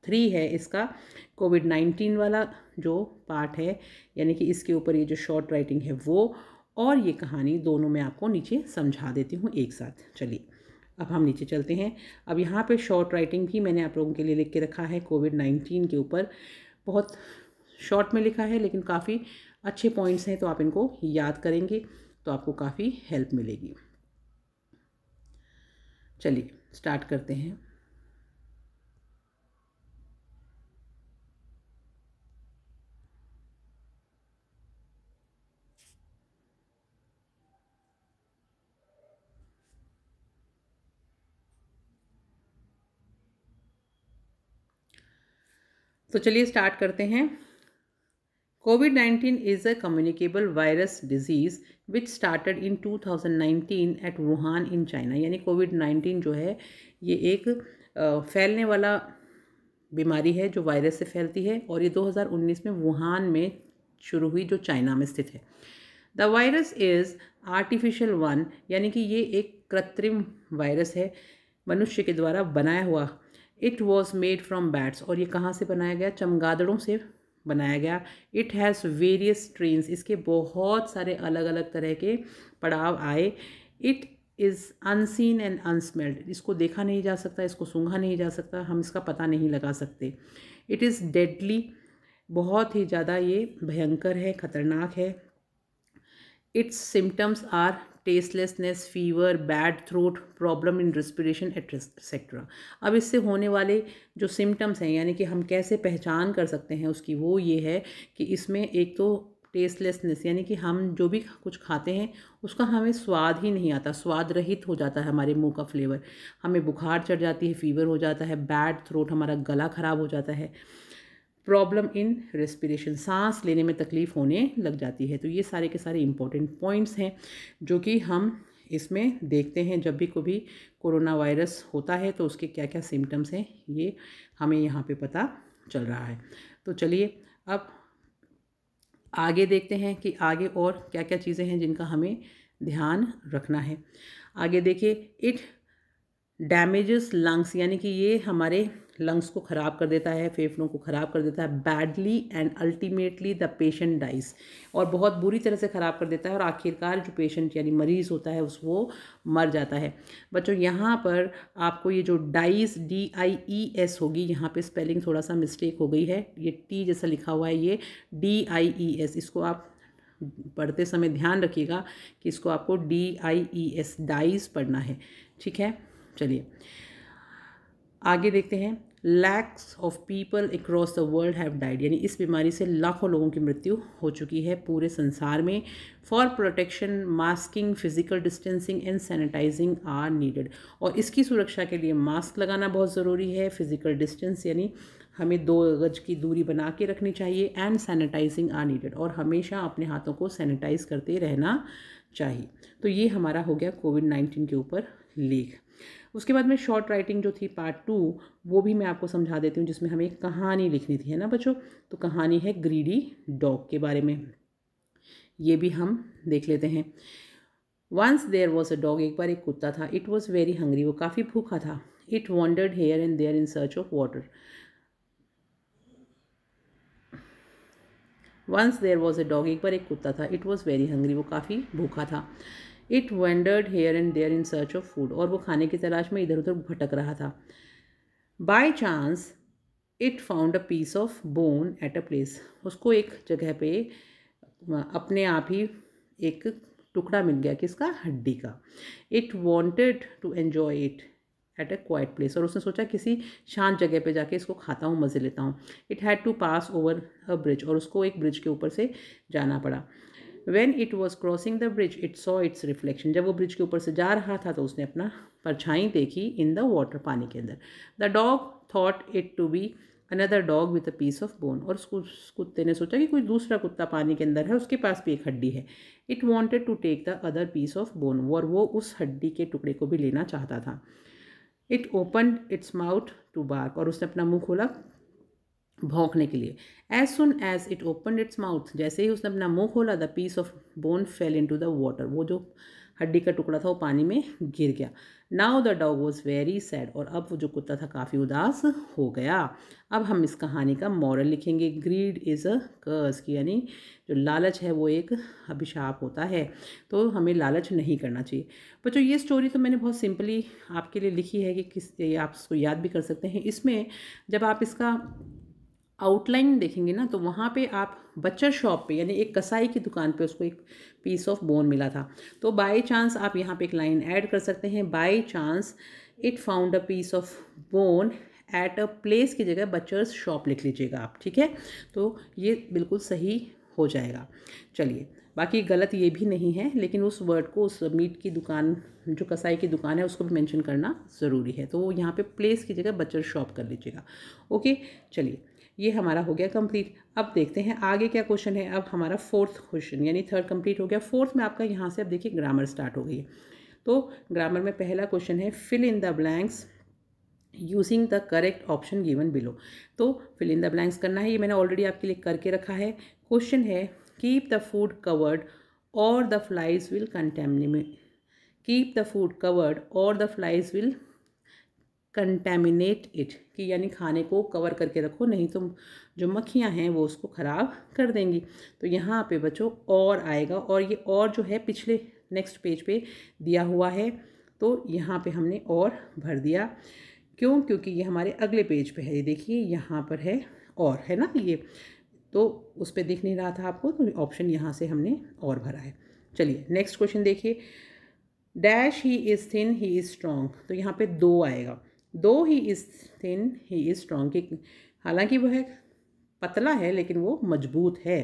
3 है इसका कोविड-19 वाला जो पार्ट है, यानी कि इसके ऊपर ये जो शॉर्ट राइटिंग है वो और ये कहानी दोनों मैं आपको नीचे समझा देती हूँ एक साथ। चलिए अब हम नीचे चलते हैं। अब यहाँ पे शॉर्ट राइटिंग भी मैंने आप लोगों के लिए लिख के रखा है कोविड-19 के ऊपर। बहुत शॉर्ट में लिखा है लेकिन काफ़ी अच्छे पॉइंट्स हैं, तो आप इनको याद करेंगे तो आपको काफ़ी हेल्प मिलेगी। चलिए स्टार्ट करते हैं। तो चलिए स्टार्ट करते हैं। कोविड-19 is a communicable virus disease which started in 2019 at Wuhan in China. यानी कोविड-19 जो है ये एक फैलने वाला बीमारी है जो वायरस से फैलती है, और ये 2019 में वुहान में शुरू हुई, जो चाइना में स्थित है। The virus is artificial one, यानी कि ये एक कृत्रिम वायरस है, मनुष्य के द्वारा बनाया हुआ। It was made from bats, और ये कहाँ से बनाया गया? चमगादड़ों से बनाया गया। इट हैज़ वेरियस स्ट्रेन्स, इसके बहुत सारे अलग अलग तरह के पड़ाव आए। इट इज़ अनसीन एंड अनस्मेल्ड, इसको देखा नहीं जा सकता, इसको सूंघा नहीं जा सकता, हम इसका पता नहीं लगा सकते। इट इज़ डेडली, बहुत ही ज़्यादा ये भयंकर है, ख़तरनाक है। Its symptoms are tastelessness, fever, bad throat, problem in respiration etcetera. अब इससे होने वाले जो सिम्टम्स हैं, यानी कि हम कैसे पहचान कर सकते हैं उसकी, वो ये है कि इसमें एक तो टेस्टलेसनेस, यानी कि हम जो भी कुछ खाते हैं उसका हमें स्वाद ही नहीं आता, स्वाद रहित हो जाता है हमारे मुंह का फ्लेवर, हमें बुखार चढ़ जाती है, फीवर हो जाता है, बैड थ्रोट, हमारा गला ख़राब हो जाता है, प्रॉब्लम इन रेस्पिरेशन, सांस लेने में तकलीफ़ होने लग जाती है। तो ये सारे के सारे इंपॉर्टेंट पॉइंट्स हैं जो कि हम इसमें देखते हैं। जब भी कोई कोरोना वायरस होता है तो उसके क्या क्या सिम्टम्स हैं ये हमें यहाँ पे पता चल रहा है। तो चलिए अब आगे देखते हैं कि आगे और क्या क्या चीज़ें हैं जिनका हमें ध्यान रखना है। आगे देखिए, इट डैमेजेस लंग्स, यानी कि ये हमारे लंग्स को ख़राब कर देता है, फेफड़ों को ख़राब कर देता है badly and ultimately the patient dies, और बहुत बुरी तरह से ख़राब कर देता है और आखिरकार जो पेशेंट यानी मरीज़ होता है वो मर जाता है। बच्चों यहाँ पर आपको ये जो डाइज DIES होगी, यहाँ पे स्पेलिंग थोड़ा सा मिस्टेक हो गई है, ये टी जैसा लिखा हुआ है, ये DIES, इसको आप पढ़ते समय ध्यान रखिएगा कि इसको आपको DIES डाइज पढ़ना है, ठीक है। चलिए आगे देखते हैं। Lakhs of people across the world have died, यानी इस बीमारी से लाखों लोगों की मृत्यु हो चुकी है पूरे संसार में। For protection masking, physical distancing and sanitizing are needed, और इसकी सुरक्षा के लिए मास्क लगाना बहुत ज़रूरी है, फिजिकल डिस्टेंस यानी हमें 2 गज की दूरी बना के रखनी चाहिए, एंड सैनिटाइजिंग आर नीडेड, और हमेशा अपने हाथों को सैनिटाइज करते रहना चाहिए। तो ये हमारा हो गया कोविड-19 के ऊपर लेख। उसके बाद में शॉर्ट राइटिंग जो थी पार्ट 2, वो भी मैं आपको समझा देती हूँ, जिसमें हमें एक कहानी लिखनी थी, है ना बच्चों। तो कहानी है ग्रीडी डॉग के बारे में, ये भी हम देख लेते हैं। Once there was a dog, एक बार एक कुत्ता था। इट वॉज वेरी हंग्री, वो काफ़ी भूखा था। It wandered here and there in search of water. Once there was a dog, एक बार एक कुत्ता था। इट वॉज वेरी हंग्री, वो काफ़ी भूखा था। It wandered here and there in search of food, और वो खाने की तलाश में इधर उधर भटक रहा था। By chance it found a piece of bone at a place, उसको एक जगह पे अपने आप ही एक टुकड़ा मिल गया, किसका, हड्डी का। It wanted to enjoy it at a quite place, और उसने सोचा किसी शांत जगह पे जाके इसको खाता हूँ, मज़े लेता हूँ। It had to pass over a bridge, और उसको एक ब्रिज के ऊपर से जाना पड़ा। When it was crossing the bridge, it saw its reflection, जब वो ब्रिज के ऊपर से जा रहा था तो उसने अपना परछाई देखी in the water, पानी के अंदर। The dog thought it to be another dog with a piece of bone, और उस कुत्ते ने सोचा कि कोई दूसरा कुत्ता पानी के अंदर है, उसके पास भी एक हड्डी है। It wanted to take the other piece of bone, और वो उस हड्डी के टुकड़े को भी लेना चाहता था। It opened its mouth to bark, और उसने अपना मुंह खोला भौंकने के लिए। As soon as it open its mouth, जैसे ही उसने अपना मुंह खोला, the piece of bone fell into the water, वो जो हड्डी का टुकड़ा था वो पानी में गिर गया। Now the dog was very sad, और अब वो जो कुत्ता था काफ़ी उदास हो गया। अब हम इस कहानी का मॉरल लिखेंगे। ग्रीड इज़ अ कर्स, की यानी जो लालच है वो एक अभिशाप होता है, तो हमें लालच नहीं करना चाहिए। बच्चों ये स्टोरी तो मैंने बहुत सिंपली आपके लिए लिखी है कि आप इसको याद भी कर सकते हैं। इसमें जब आप इसका आउटलाइन देखेंगे ना, तो वहाँ पे आप बच्चर शॉप पे यानी एक कसाई की दुकान पे उसको एक पीस ऑफ बोन मिला था। तो बाय चांस आप यहाँ पे एक लाइन ऐड कर सकते हैं, by chance it found a piece of bone at a place की जगह बच्चर्स शॉप लिख लीजिएगा आप, ठीक है। तो ये बिल्कुल सही हो जाएगा। चलिए बाकी गलत ये भी नहीं है, लेकिन उस वर्ड को, उस मीट की दुकान जो कसाई की दुकान है उसको भी मेंशन करना ज़रूरी है। तो यहाँ पे प्लेस की जगह बच्चर शॉप कर लीजिएगा। ओके चलिए ये हमारा हो गया कंप्लीट। अब देखते हैं आगे क्या क्वेश्चन है। अब हमारा 4th क्वेश्चन यानी 3rd कंप्लीट हो गया। 4th में आपका यहाँ से अब देखिए ग्रामर स्टार्ट हो गई है। तो ग्रामर में पहला क्वेश्चन है fill in the blanks using the correct option given below. तो फिल इन द ब्लैंक्स करना है, ये मैंने ऑलरेडी आपके लिए करके रखा है। क्वेश्चन है keep the food covered or the flies will contaminate, keep the food covered or the flies will contaminate it, कि यानी खाने को कवर करके रखो, नहीं तो जो मक्खियाँ हैं वो उसको ख़राब कर देंगी। तो यहाँ पे बच्चों और आएगा, और ये और जो है पिछले नेक्स्ट पेज पे दिया हुआ है, तो यहाँ पे हमने और भर दिया। क्यों? क्योंकि ये हमारे अगले पेज पे है। ये देखिए यहाँ पर है और, है ना, ये तो उस पर दिख नहीं रहा था आपको, तो ऑप्शन यहाँ से हमने और भरा है। चलिए नेक्स्ट क्वेश्चन देखिए। Dash he is thin he is strong, तो यहाँ पे 2 आएगा। Though he is thin he is strong, कि हालांकि वह पतला है लेकिन वो मजबूत है।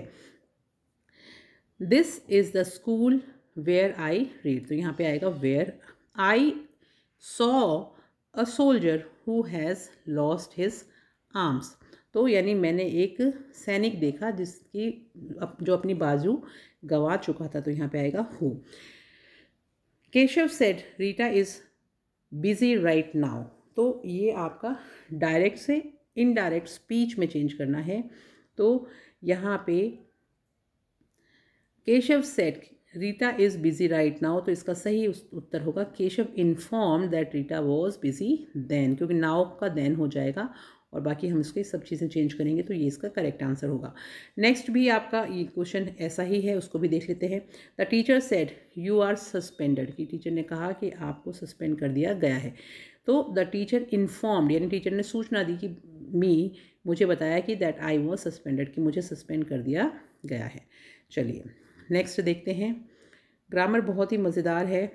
This is the school where I read, तो यहाँ पे आएगा where. I saw a soldier who has lost his arms, तो यानी मैंने एक सैनिक देखा जिसकी जो अपनी बाजू गंवा चुका था, तो यहाँ पे आएगा who. Keshav said Rita is busy right now, तो ये आपका डायरेक्ट से इनडायरेक्ट स्पीच में चेंज करना है। तो यहाँ पे Keshav said Rita is busy right now, तो इसका सही उत्तर होगा Keshav inform that Rita was busy then, क्योंकि नाउ का देन हो जाएगा और बाकी हम इसके सब चीज़ें चेंज करेंगे, तो ये इसका करेक्ट आंसर होगा। नेक्स्ट भी आपका ये क्वेश्चन ऐसा ही है, उसको भी देख लेते हैं। The teacher said you are suspended, कि टीचर ने कहा कि आपको सस्पेंड कर दिया गया है। तो द टीचर इन्फॉर्म्ड, यानी टीचर ने सूचना दी कि मुझे बताया कि दैट आई वॉज सस्पेंडेड, कि मुझे सस्पेंड कर दिया गया है। चलिए नेक्स्ट देखते हैं। ग्रामर बहुत ही मज़ेदार है,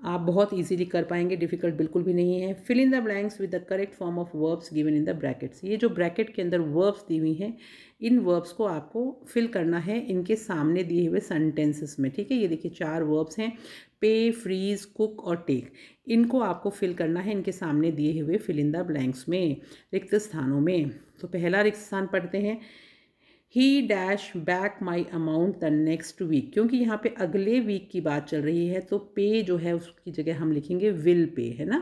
आप बहुत इजीली कर पाएंगे, डिफ़िकल्ट बिल्कुल भी नहीं है। Fill in the blanks with the correct form of verbs given in the brackets. ये जो ब्रैकेट के अंदर वर्ब्स दी हुई हैं, इन वर्ब्स को आपको फिल करना है इनके सामने दिए हुए सेंटेंसेस में, ठीक है। ये देखिए 4 वर्ब्स हैं, पे, फ्रीज, कुक और टेक। इनको आपको फिल करना है इनके सामने दिए हुए फिल इन द ब्लैंक्स में, रिक्त स्थानों में। तो पहला रिक्त स्थान पढ़ते हैं, he dash back my amount the next week. क्योंकि यहाँ पे अगले वीक की बात चल रही है, तो पे जो है उसकी जगह हम लिखेंगे विल पे, है ना।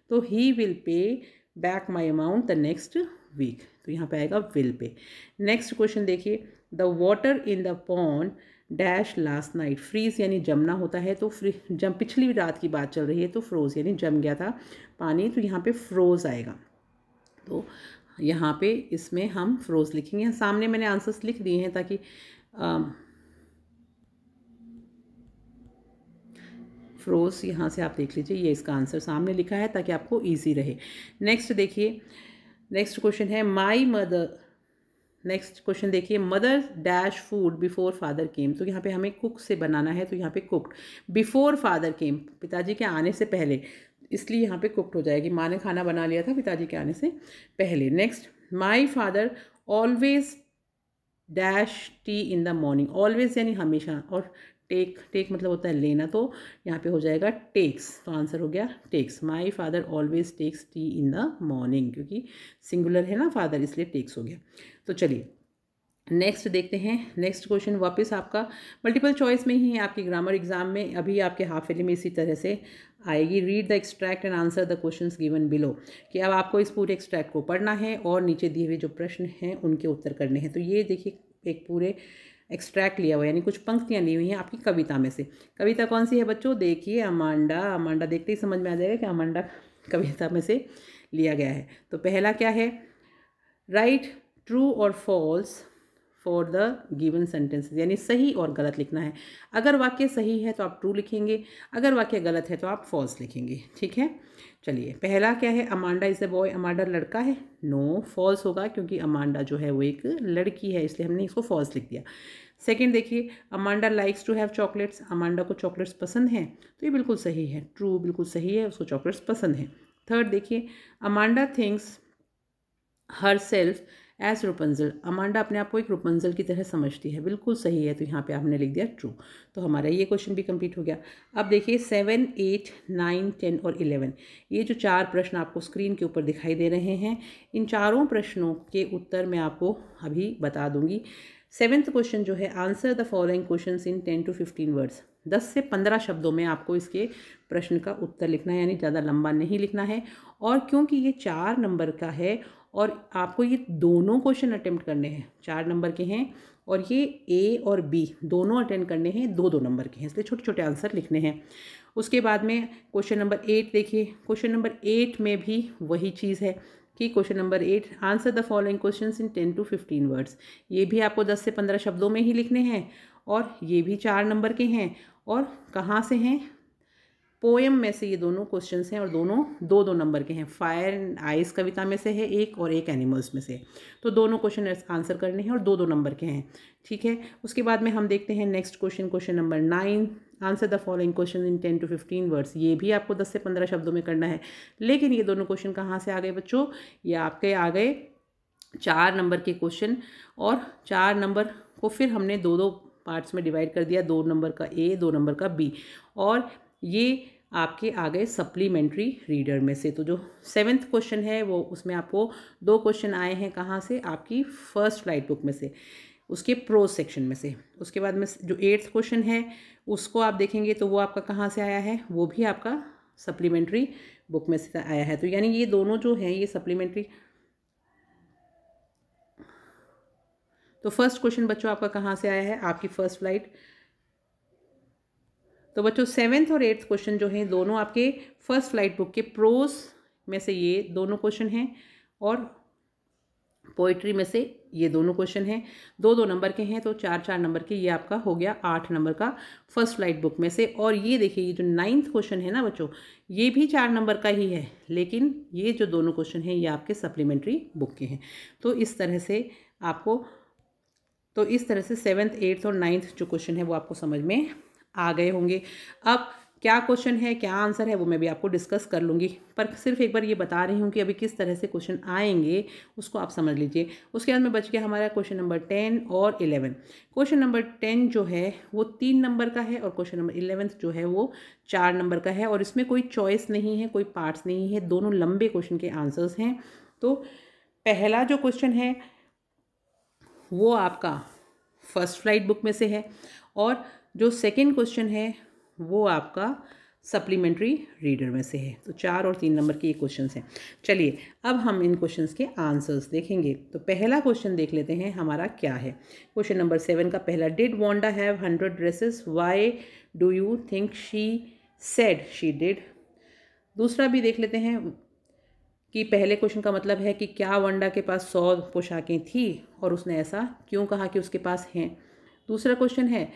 तो he will pay back my amount the next week, तो यहाँ पे आएगा विल पे। नेक्स्ट क्वेश्चन देखिए, the water in the pond dash last night. Freeze यानी जमना होता है, तो जम पिछली रात की बात चल रही है, तो फ्रोज यानी जम गया था पानी, तो यहाँ पे फ्रोज आएगा। तो यहाँ पे इसमें हम फ्रोज लिखेंगे। यहाँ सामने मैंने आंसर्स लिख दिए हैं ताकि फ्रोज यहाँ से आप देख लीजिए, ये इसका आंसर सामने लिखा है ताकि आपको इजी रहे। नेक्स्ट देखिए, नेक्स्ट क्वेश्चन है माई मदर। नेक्स्ट क्वेश्चन देखिए, mother dash food before father came. तो यहाँ पे हमें कुक से बनाना है, तो यहाँ पे कुक्ड। बिफोर फादर केम, पिताजी के आने से पहले, इसलिए यहाँ पे कुक्ड हो जाएगी। माँ ने खाना बना लिया था पिताजी के आने से पहले। Next, my father always dash T in the morning. Always यानी हमेशा, और टेक मतलब होता है लेना, तो यहाँ पे हो जाएगा टेक्स, तो आंसर हो गया takes. My father always takes tea in the morning, क्योंकि सिंगुलर है ना फादर, इसलिए टेक्स हो गया। तो चलिए नेक्स्ट देखते हैं। नेक्स्ट क्वेश्चन वापस आपका मल्टीपल चॉइस में ही है, आपकी ग्रामर एग्जाम में अभी आपके हाफ ईयरली में इसी तरह से आएगी। Read the extract and answer the questions given below, कि अब आपको इस पूरे एक्सट्रैक्ट को पढ़ना है और नीचे दिए हुए जो प्रश्न हैं उनके उत्तर करने हैं। तो ये देखिए एक पूरे एक्सट्रैक्ट लिया हुआ, यानी कुछ पंक्तियाँ ली हुई हैं आपकी कविता में से। कविता कौन सी है बच्चों? देखिए अमांडा। अमांडा देखते ही समझ में आ जाएगा कि अमांडा कविता में से लिया गया है। तो पहला क्या है, राइट ट्रू और false for the given sentences, यानी सही और गलत लिखना है। अगर वाक्य सही है तो आप ट्रू लिखेंगे, अगर वाक्य गलत है तो आप फॉल्स लिखेंगे, ठीक है। चलिए पहला क्या है, Amanda is a boy. Amanda लड़का है? नो, फॉल्स होगा, क्योंकि अमांडा जो है वो एक लड़की है, इसलिए हमने इसको फॉल्स लिख दिया। सेकेंड देखिए, Amanda likes to have chocolates. Amanda को चॉकलेट्स पसंद हैं, तो ये बिल्कुल सही है, ट्रू बिल्कुल सही है, उसको चॉकलेट्स पसंद हैं। थर्ड देखिए, Amanda thinks her self as Rapunzel. Amanda अपने आप को एक रुपंजल की तरह समझती है, बिल्कुल सही है, तो यहाँ पे आपने लिख दिया ट्रू। तो हमारा ये क्वेश्चन भी कंप्लीट हो गया। अब देखिए 7, 8, 9, 10 और 11, ये जो 4 प्रश्न आपको स्क्रीन के ऊपर दिखाई दे रहे हैं, इन चारों प्रश्नों के उत्तर मैं आपको अभी बता दूंगी। 7th क्वेश्चन जो है, answer the following questions in 10 to 15 words. 10 से 15 शब्दों में आपको इसके प्रश्न का उत्तर लिखना है, यानी ज़्यादा लंबा नहीं लिखना है। और क्योंकि ये 4 नंबर का है और आपको ये दोनों क्वेश्चन अटेम्प्ट करने हैं, 4 नंबर के हैं, और ये ए और बी दोनों अटेम्प्ट करने हैं, 2-2 नंबर के हैं, इसलिए छोटे छोटे आंसर लिखने हैं। उसके बाद में क्वेश्चन नंबर 8 देखिए, क्वेश्चन नंबर 8 में भी वही चीज़ है कि question number 8, answer the following questions in 10 to 15 words. ये भी आपको 10 से 15 शब्दों में ही लिखने हैं, और ये भी 4 नंबर के हैं, और कहाँ से हैं, पोएम में से ये दोनों क्वेश्चंस हैं, और दोनों 2-2 नंबर के हैं। फायर एंड आइस कविता में से है एक, और एक एनिमल्स में से, तो दोनों क्वेश्चन आंसर करने हैं और 2-2 नंबर के हैं, ठीक है। उसके बाद में हम देखते हैं next question, question number 9, answer the following question in 10 to 15 words. ये भी आपको 10 से 15 शब्दों में करना है, लेकिन ये दोनों क्वेश्चन कहाँ से आ गए बच्चों, ये आपके आ गए 4 नंबर के क्वेश्चन, और 4 नंबर को फिर हमने 2-2 पार्ट्स में डिवाइड कर दिया, 2 नंबर का ए, 2 नंबर का बी, और ये आपके आ गए सप्लीमेंट्री रीडर में से। तो जो 7th क्वेश्चन है वो, उसमें आपको 2 क्वेश्चन आए हैं कहाँ से, आपकी फर्स्ट फ्लाइट बुक में से, उसके प्रोज सेक्शन में से। उसके बाद में जो 8th क्वेश्चन है उसको आप देखेंगे तो वो आपका कहाँ से आया है, वो भी आपका सप्लीमेंट्री बुक में से आया है। तो यानी ये दोनों जो हैं ये सप्लीमेंट्री। तो फर्स्ट क्वेश्चन बच्चों आपका कहाँ से आया है, आपकी फर्स्ट फ्लाइट तो बच्चों 7th और 8th क्वेश्चन जो हैं दोनों आपके फर्स्ट फ्लाइट बुक के प्रोज में से ये दोनों क्वेश्चन हैं और पोइट्री में से ये दोनों क्वेश्चन हैं। 2-2 नंबर के हैं तो 4-4 नंबर के, ये आपका हो गया 8 नंबर का फर्स्ट फ्लाइट बुक में से। और ये देखिए ये जो 9th क्वेश्चन है ना बच्चों, ये भी 4 नंबर का ही है, लेकिन ये जो दोनों क्वेश्चन हैं ये आपके सप्लीमेंट्री बुक के हैं। तो इस तरह से आपको 7th 8th और 9th जो क्वेश्चन है वो आपको समझ में आ गए होंगे। अब क्या क्वेश्चन है, क्या आंसर है, वो मैं भी आपको डिस्कस कर लूँगी, पर सिर्फ एक बार ये बता रही हूँ कि अभी किस तरह से क्वेश्चन आएंगे उसको आप समझ लीजिए। उसके बाद में बच गया हमारा क्वेश्चन नंबर 10 और 11। क्वेश्चन नंबर 10 जो है वो 3 नंबर का है और क्वेश्चन नंबर 11 जो है वो 4 नंबर का है, और इसमें कोई चॉइस नहीं है, कोई पार्ट्स नहीं है, दोनों लंबे क्वेश्चन के आंसर्स हैं। तो पहला जो क्वेश्चन है वो आपका फर्स्ट फ्लाइट बुक में से है और जो सेकेंड क्वेश्चन है वो आपका सप्लीमेंट्री रीडर में से है। तो 4 और 3 नंबर के ये क्वेश्चंस हैं। चलिए अब हम इन क्वेश्चंस के आंसर्स देखेंगे। तो पहला क्वेश्चन देख लेते हैं हमारा क्या है। क्वेश्चन नंबर 7 का पहला, did Wanda have 100 dresses, why do you think she said she did. दूसरा भी देख लेते हैं कि पहले क्वेश्चन का मतलब है कि क्या वंडा के पास 100 पोशाकें थी और उसने ऐसा क्यों कहा कि उसके पास हैं। दूसरा क्वेश्चन है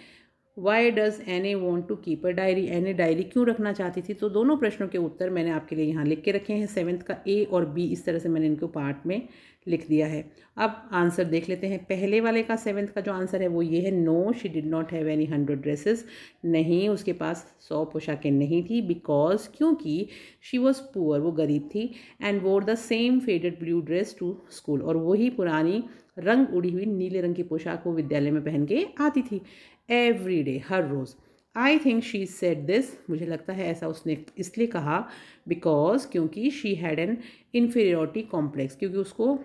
why does Annie want to keep a diary, Annie diary क्यों रखना चाहती थी। तो दोनों प्रश्नों के उत्तर मैंने आपके लिए यहाँ लिख के रखे हैं। 7th का ए और बी इस तरह से मैंने इनको पार्ट में लिख दिया है। अब आंसर देख लेते हैं। पहले वाले का 7th का जो आंसर है वो ये है, no she did not have any 100 dresses. नहीं, उसके पास 100 पोशाकें नहीं थी, बिकॉज क्योंकि शी वॉज पुअर, वो गरीब थी, and wore the same faded blue dress to school, और वही पुरानी रंग उड़ी हुई नीले रंग की पोशाक वो विद्यालय में पहन के आती थी एवरी डे, हर रोज़। I think she said this, मुझे लगता है ऐसा उसने इसलिए कहा बिकॉज क्योंकि she had an inferiority complex, क्योंकि उसको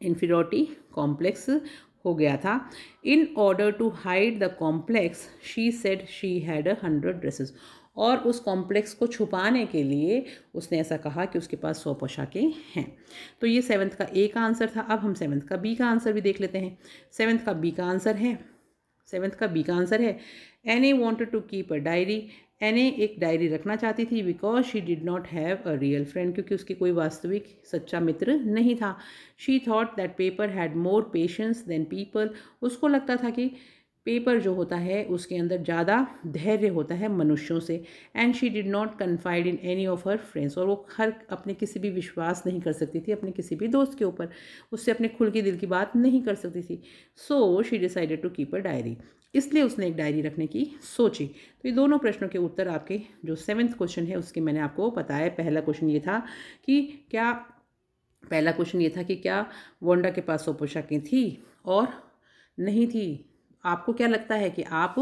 इन्फीरियोरिटी कॉम्प्लेक्स हो गया था। In order to hide the complex she said she had 100 dresses, और उस कॉम्प्लेक्स को छुपाने के लिए उसने ऐसा कहा कि उसके पास 100 पोशाकें हैं। तो ये 7th का ए का आंसर था। अब हम 7th का बी का आंसर भी देख लेते हैं। 7th का बी का आंसर है Annie wanted to keep a diary, Annie एक डायरी रखना चाहती थी, because she did not have a real friend, क्योंकि उसकी कोई वास्तविक सच्चा मित्र नहीं था। She thought that paper had more patience than people, उसको लगता था कि पेपर जो होता है उसके अंदर ज़्यादा धैर्य होता है मनुष्यों से। And she did not confide in any of her friends, और वो अपने किसी भी विश्वास नहीं कर सकती थी अपने किसी भी दोस्त के ऊपर, उससे अपने खुल के दिल की बात नहीं कर सकती थी। So she decided to keep a diary, इसलिए उसने एक डायरी रखने की सोची। तो ये दोनों प्रश्नों के उत्तर आपके जो 7th क्वेश्चन है उसके मैंने आपको बताया। पहला क्वेश्चन ये था कि क्या वोंडा के पास 100 पोशाकें थी और नहीं थी। आपको क्या लगता है कि आप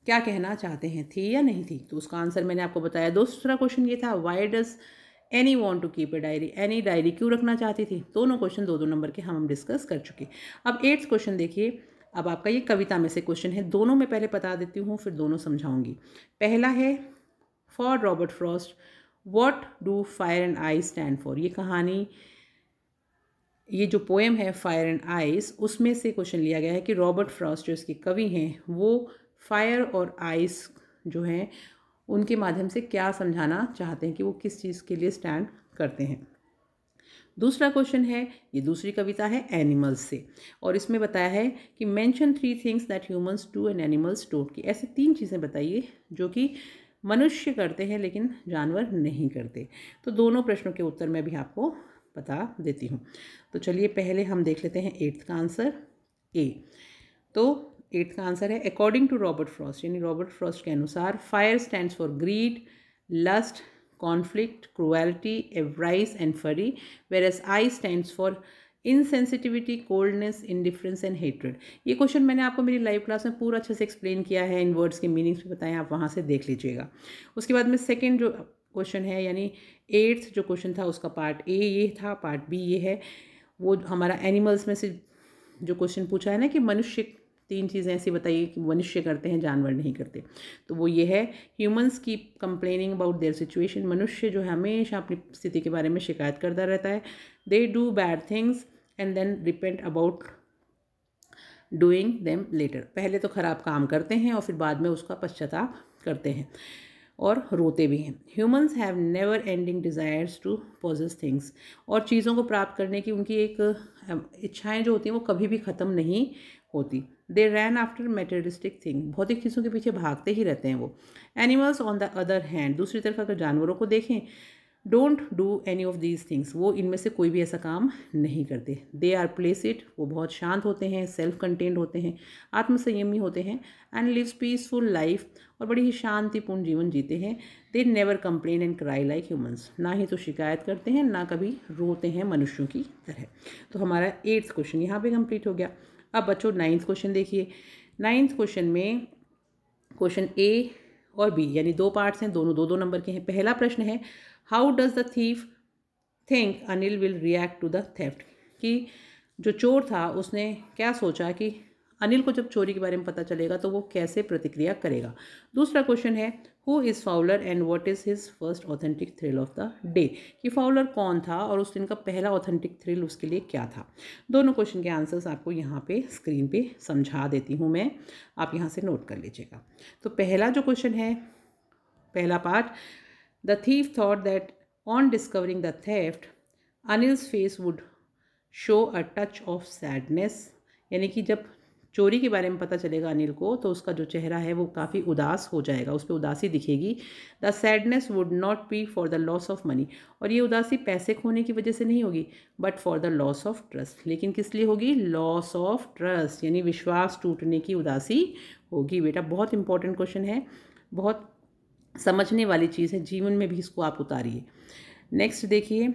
क्या कहना चाहते हैं, थी या नहीं थी? तो उसका आंसर मैंने आपको बताया। दूसरा क्वेश्चन ये था why does Annie want to keep a diary, Annie diary क्यों रखना चाहती थी। दोनों क्वेश्चन 2-2 नंबर के हम डिस्कस कर चुके। अब 8th क्वेश्चन देखिए। अब आपका ये कविता में से क्वेश्चन है, दोनों में पहले बता देती हूँ फिर दोनों समझाऊंगी। पहला है for Robert Frost what do fire and ice stand for. ये जो पोएम है फायर एंड आइस, उसमें से क्वेश्चन लिया गया है कि रॉबर्ट फ्रॉस्ट जो इसके कवि हैं वो फायर और आइस जो हैं उनके माध्यम से क्या समझाना चाहते हैं, कि वो किस चीज़ के लिए स्टैंड करते हैं। दूसरा क्वेश्चन है, ये दूसरी कविता है एनिमल्स से, और इसमें बताया है कि mention 3 things that humans do and animals don't, की ऐसे 3 चीज़ें बताइए जो कि मनुष्य करते हैं लेकिन जानवर नहीं करते। तो दोनों प्रश्नों के उत्तर मैं भी आपको बता देती हूँ। तो चलिए पहले हम देख लेते हैं 8th का आंसर ए। तो 8th का आंसर है अकॉर्डिंग टू रॉबर्ट फ्रॉस्ट, यानी रॉबर्ट फ्रॉस्ट के अनुसार fire stands for greed, lust, conflict, cruelty, avarice and fury, whereas I stands for insensitivity, coldness, indifference and hatred। ये क्वेश्चन मैंने आपको मेरी लाइव क्लास में पूरा अच्छे से एक्सप्लेन किया है, इन वर्ड्स के मीनिंग्स भी बताएं, आप वहाँ से देख लीजिएगा। उसके बाद में सेकेंड जो क्वेश्चन है, यानी 8th जो क्वेश्चन था उसका पार्ट ए ये था, पार्ट बी ये है। वो हमारा एनिमल्स में से जो क्वेश्चन पूछा है ना कि मनुष्य 3 चीज़ें ऐसी बताइए कि मनुष्य करते हैं जानवर नहीं करते, तो वो ये है humans keep complaining about their situation, मनुष्य जो है हमेशा अपनी स्थिति के बारे में शिकायत करता रहता है। They do bad things and then repent about doing them later, पहले तो ख़राब काम करते हैं और फिर बाद में उसका पश्चाताप करते हैं और रोते भी हैं। Humans have never ending desires to possess things, और चीज़ों को प्राप्त करने की उनकी एक इच्छाएं जो होती हैं वो कभी भी ख़त्म नहीं होती। दे रैन आफ्टर मेटेरियलिस्टिक थिंग, भौतिक चीज़ों के पीछे भागते ही रहते हैं वो। Animals on the other hand, दूसरी तरफ अगर जानवरों को देखें, don't do any of these things, वो इनमें से कोई भी ऐसा काम नहीं करते। दे आर प्लेसिड, वो बहुत शांत होते हैं, सेल्फ कंटेन्ड होते हैं, आत्मसंयमी होते हैं, एंड लिव्स पीसफुल लाइफ, और बड़ी ही शांतिपूर्ण जीवन जीते हैं। They never complain and cry like humans, ना ही तो शिकायत करते हैं ना कभी रोते हैं मनुष्यों की तरह। तो हमारा 8th क्वेश्चन यहाँ पे कंप्लीट हो गया। अब बच्चों 9th क्वेश्चन देखिए। 9th क्वेश्चन में क्वेश्चन ए और बी यानी 2 पार्ट्स हैं, दोनों 2-2 नंबर के हैं। पहला प्रश्न है, how does the thief think Anil will react to the theft, कि जो चोर था उसने क्या सोचा कि अनिल को जब चोरी के बारे में पता चलेगा तो वो कैसे प्रतिक्रिया करेगा। दूसरा क्वेश्चन है, who is Fowler and what is his first authentic thrill of the day, कि फाउलर कौन था और उस दिन का पहला ऑथेंटिक थ्रिल उसके लिए क्या था। दोनों क्वेश्चन के आंसर्स आपको यहाँ पे स्क्रीन पे समझा देती हूँ मैं, आप यहाँ से नोट कर लीजिएगा। तो पहला जो क्वेश्चन है, पहला part, the thief thought that on discovering the theft Anil's face would show a touch of sadness, यानी कि जब चोरी के बारे में पता चलेगा अनिल को तो उसका जो चेहरा है वो काफ़ी उदास हो जाएगा, उस पर उदासी दिखेगी। The sadness would not be for the loss of money, और ये उदासी पैसे खोने की वजह से नहीं होगी, but for the loss of trust, लेकिन किस लिए होगी, लॉस ऑफ ट्रस्ट, यानी विश्वास टूटने की उदासी होगी। बेटा बहुत इंपॉर्टेंट क्वेश्चन है, बहुत समझने वाली चीज़ है, जीवन में भी इसको आप उतारिए। नेक्स्ट देखिए,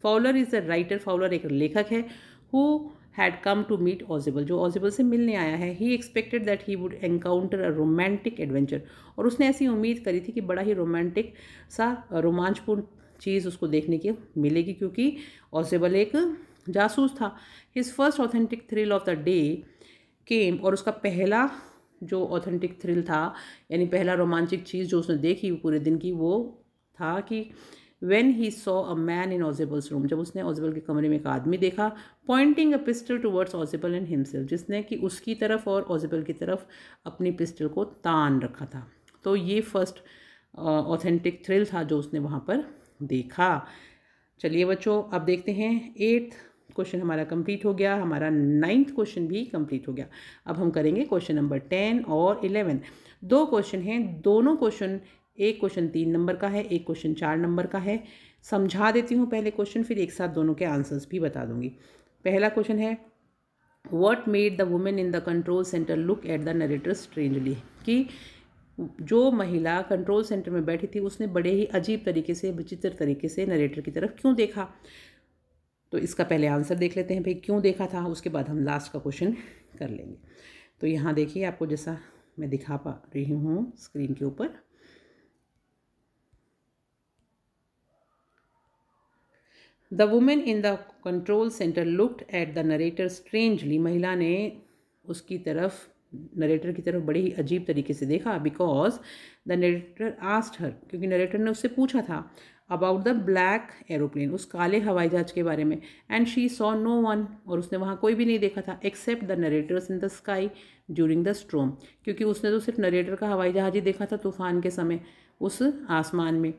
Fowler is the writer, Fowler एक लेखक है, who had come to meet Ausable, जो ऑजिबल से मिलने आया है। He expected that he would encounter a romantic adventure, और उसने ऐसी उम्मीद करी थी कि बड़ा ही रोमांटिक सा रोमांचपूर्ण चीज़ उसको देखने की मिलेगी, क्योंकि ऑजिबल एक जासूस था। His first authentic thrill of the day came, और उसका पहला जो ऑथेंटिक थ्रिल था यानी पहला रोमांचक चीज़ जो उसने देखी पूरे दिन की, वो था कि When he saw a man in Ozibel's room, जब उसने ऑजिबल के कमरे में एक आदमी देखा, pointing a pistol towards Ozibel and himself, जिसने कि उसकी तरफ और ऑजिबल की तरफ अपनी पिस्टल को तान रखा था। तो ये फर्स्ट ऑथेंटिक थ्रिल था जो उसने वहाँ पर देखा। चलिए बच्चों, अब देखते हैं 8th क्वेश्चन हमारा कंप्लीट हो गया, हमारा 9th क्वेश्चन भी कंप्लीट हो गया। अब हम करेंगे क्वेश्चन नंबर 10 और 11। 2 क्वेश्चन हैं, दोनों क्वेश्चन, एक क्वेश्चन 3 नंबर का है, एक क्वेश्चन 4 नंबर का है। समझा देती हूँ पहले क्वेश्चन, फिर एक साथ दोनों के आंसर्स भी बता दूंगी। पहला क्वेश्चन है, what made the women in the control centre look at the narrator strangely, कि जो महिला कंट्रोल सेंटर में बैठी थी उसने बड़े ही अजीब तरीके से, विचित्र तरीके से नरेटर की तरफ क्यों देखा। तो इसका पहले आंसर देख लेते हैं भाई, क्यों देखा था, उसके बाद हम लास्ट का क्वेश्चन कर लेंगे। तो यहाँ देखिए, आपको जैसा मैं दिखा पा रही हूँ स्क्रीन के ऊपर, the women in the control centre looked at the narrator strangely, महिला ने उसकी तरफ, नरेटर की तरफ बड़े ही अजीब तरीके से देखा, because the narrator asked her, क्योंकि नरेटर ने उससे पूछा था, अबाउट द ब्लैक एरोप्लेन, उस काले हवाई जहाज के बारे में, and she saw no one, और उसने वहाँ कोई भी नहीं देखा था, except the narrators in the sky during the storm, क्योंकि उसने तो सिर्फ नरेटर का हवाई जहाज ही देखा था तूफान के समय उस आसमान में।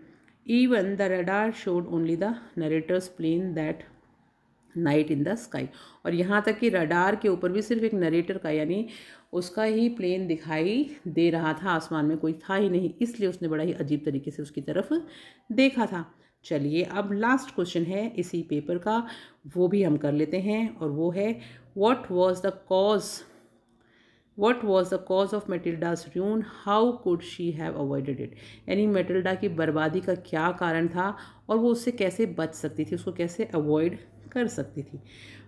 Even the radar showed only the narrator's plane that night in the sky, और यहाँ तक कि रडार के ऊपर भी सिर्फ एक नरेटर का यानी उसका ही प्लेन दिखाई दे रहा था, आसमान में कोई था ही नहीं, इसलिए उसने बड़ा ही अजीब तरीके से उसकी तरफ देखा था। चलिए अब लास्ट क्वेश्चन है इसी पेपर का, वो भी हम कर लेते हैं, और वो है, What was the cause of Matilda's ruin? How could she have avoided it? यानी मेटिल्डा की बर्बादी का क्या कारण था और वो उससे कैसे बच सकती थी, उसको कैसे अवॉइड कर सकती थी।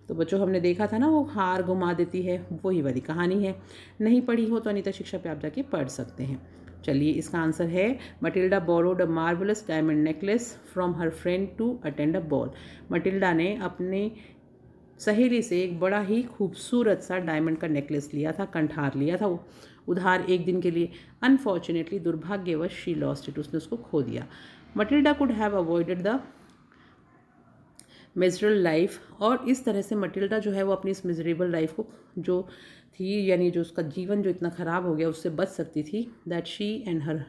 तो बच्चों हमने देखा था ना, वो हार गुमा देती है, वही वाली कहानी है। नहीं पढ़ी हो तो अनीता शिक्षा पे आप जाके पढ़ सकते हैं। चलिए इसका आंसर है, Matilda borrowed a marvellous diamond necklace from her friend to attend a ball. Matilda ने अपने सहेली से एक बड़ा ही खूबसूरत सा डायमंड का नेकलेस लिया था, कंठार लिया था वो उधार एक दिन के लिए। अनफॉर्चुनेटली, दुर्भाग्यवश, शी लॉस्ट इट, उसने उसको खो दिया। Matilda could have avoided the miserable life, और इस तरह से मटिल्डा जो है वो अपनी इस मिजरेबल लाइफ को जो थी, यानी जो उसका जीवन जो इतना ख़राब हो गया उससे बच सकती थी, that she and her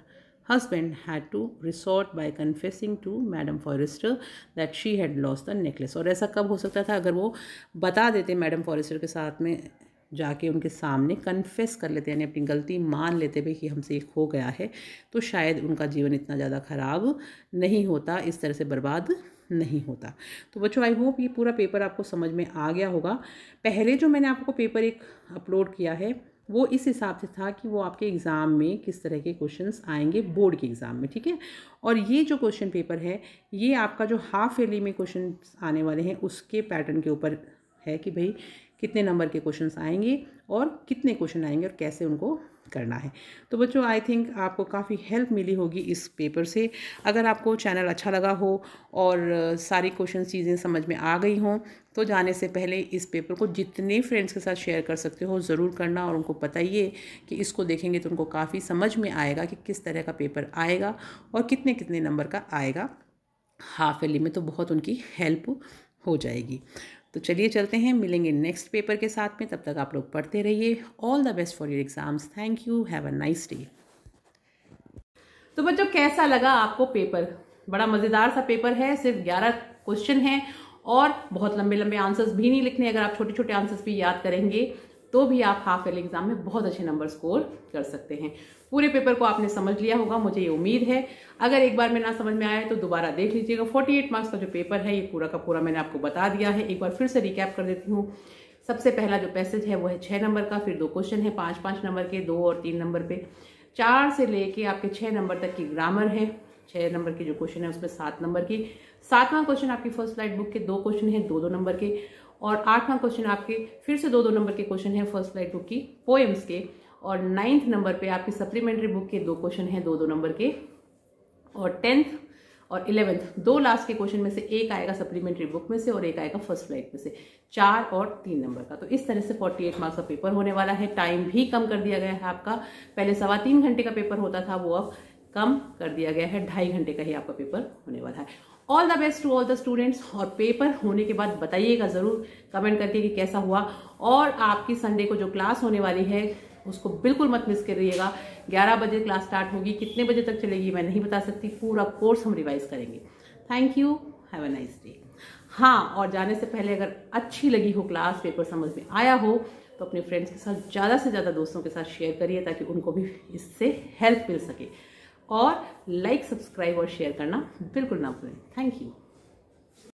husband had to resort by confessing to Madame Forrester that she had lost the necklace। और ऐसा कब हो सकता था? अगर वो बता देते मैडम फॉरेस्टर के साथ में जाके उनके सामने कन्फेस कर लेते, यानी अपनी गलती मान लेते भाई कि हमसे ये खो गया है, तो शायद उनका जीवन इतना ज़्यादा ख़राब नहीं होता, इस तरह से बर्बाद नहीं होता। तो बच्चों आई होप ये पूरा पेपर आपको समझ में आ गया होगा। पहले जो मैंने आपको पेपर एक अपलोड किया है वो इस हिसाब से था कि वो आपके एग्ज़ाम में किस तरह के क्वेश्चंस आएंगे बोर्ड के एग्ज़ाम में, ठीक है। और ये जो क्वेश्चन पेपर है ये आपका जो हाफ ईयरली में क्वेश्चन आने वाले हैं उसके पैटर्न के ऊपर है कि भाई कितने नंबर के क्वेश्चंस आएंगे और कितने क्वेश्चन आएंगे और कैसे उनको करना है। तो बच्चों आई थिंक आपको काफ़ी हेल्प मिली होगी इस पेपर से। अगर आपको चैनल अच्छा लगा हो और सारी क्वेश्चन चीज़ें समझ में आ गई हों तो जाने से पहले इस पेपर को जितने फ्रेंड्स के साथ शेयर कर सकते हो ज़रूर करना, और उनको बताइए कि इसको देखेंगे तो उनको काफ़ी समझ में आएगा कि किस तरह का पेपर आएगा और कितने कितने नंबर का आएगा हाफ ईयरली में, तो बहुत उनकी हेल्प हो जाएगी। तो चलिए चलते हैं, मिलेंगे नेक्स्ट पेपर के साथ में। तब तक आप लोग पढ़ते रहिए। All the best for your exams. Thank you, have a nice day. तो बच्चों कैसा लगा आपको पेपर? बड़ा मज़ेदार सा पेपर है, सिर्फ 11 क्वेश्चन हैं और बहुत लंबे लंबे आंसर्स भी नहीं लिखने। अगर आप छोटे छोटे आंसर्स भी याद करेंगे तो भी आप हाफ ईयरली एग्जाम में बहुत अच्छे नंबर स्कोर कर सकते हैं। पूरे पेपर को आपने समझ लिया होगा, मुझे ये उम्मीद है। अगर एक बार में ना समझ में आए तो दोबारा देख लीजिएगा। 48 मार्क्स का जो पेपर है ये पूरा का पूरा मैंने आपको बता दिया है। एक बार फिर से रिकैप कर देती हूँ। सबसे पहला जो पैसेज है वो है 6 नंबर का, फिर 2 क्वेश्चन है 5-5 नंबर के, 2 और 3 नंबर पे। 4 से लेके आपके 6 नंबर तक की ग्रामर है। 6 नंबर की जो क्वेश्चन है उसमें 7 नंबर की। 7वां क्वेश्चन आपकी फर्स्ट स्लाइड बुक के 2 क्वेश्चन है 2-2 नंबर के, और 8वां क्वेश्चन आपके फिर से 2-2 नंबर के क्वेश्चन है फर्स्ट स्लाइड बुक की पोएम्स के, और 9th नंबर पे आपकी सप्लीमेंट्री बुक के 2 क्वेश्चन है 2-2 नंबर के, और 10th और 11th 2 लास्ट के क्वेश्चन में से एक आएगा सप्लीमेंट्री बुक में से और एक आएगा फर्स्ट स्लाइड में से, 4 और 3 नंबर का। तो इस तरह से 48 मार्क्स का पेपर होने वाला है। टाइम भी कम कर दिया गया है आपका। पहले 3.25 घंटे का पेपर होता था, वो अब कम कर दिया गया है, 2.5 घंटे का ही आपका पेपर होने वाला है। All the best to all the students. और पेपर होने के बाद बताइएगा ज़रूर कमेंट करके कि कैसा हुआ। और आपकी संडे को जो क्लास होने वाली है उसको बिल्कुल मत मिस करिएगा। 11 बजे क्लास स्टार्ट होगी, कितने बजे तक चलेगी मैं नहीं बता सकती, पूरा कोर्स हम रिवाइज करेंगे। Thank you, have a nice day. हाँ, और जाने से पहले अगर अच्छी लगी हो क्लास, पेपर समझ में आया हो तो अपने फ्रेंड्स के साथ ज़्यादा से ज़्यादा दोस्तों के साथ शेयर करिए ताकि उनको भी इससे हेल्प मिल सके। और लाइक, सब्सक्राइब और शेयर करना बिल्कुल ना भूलें। Thank you.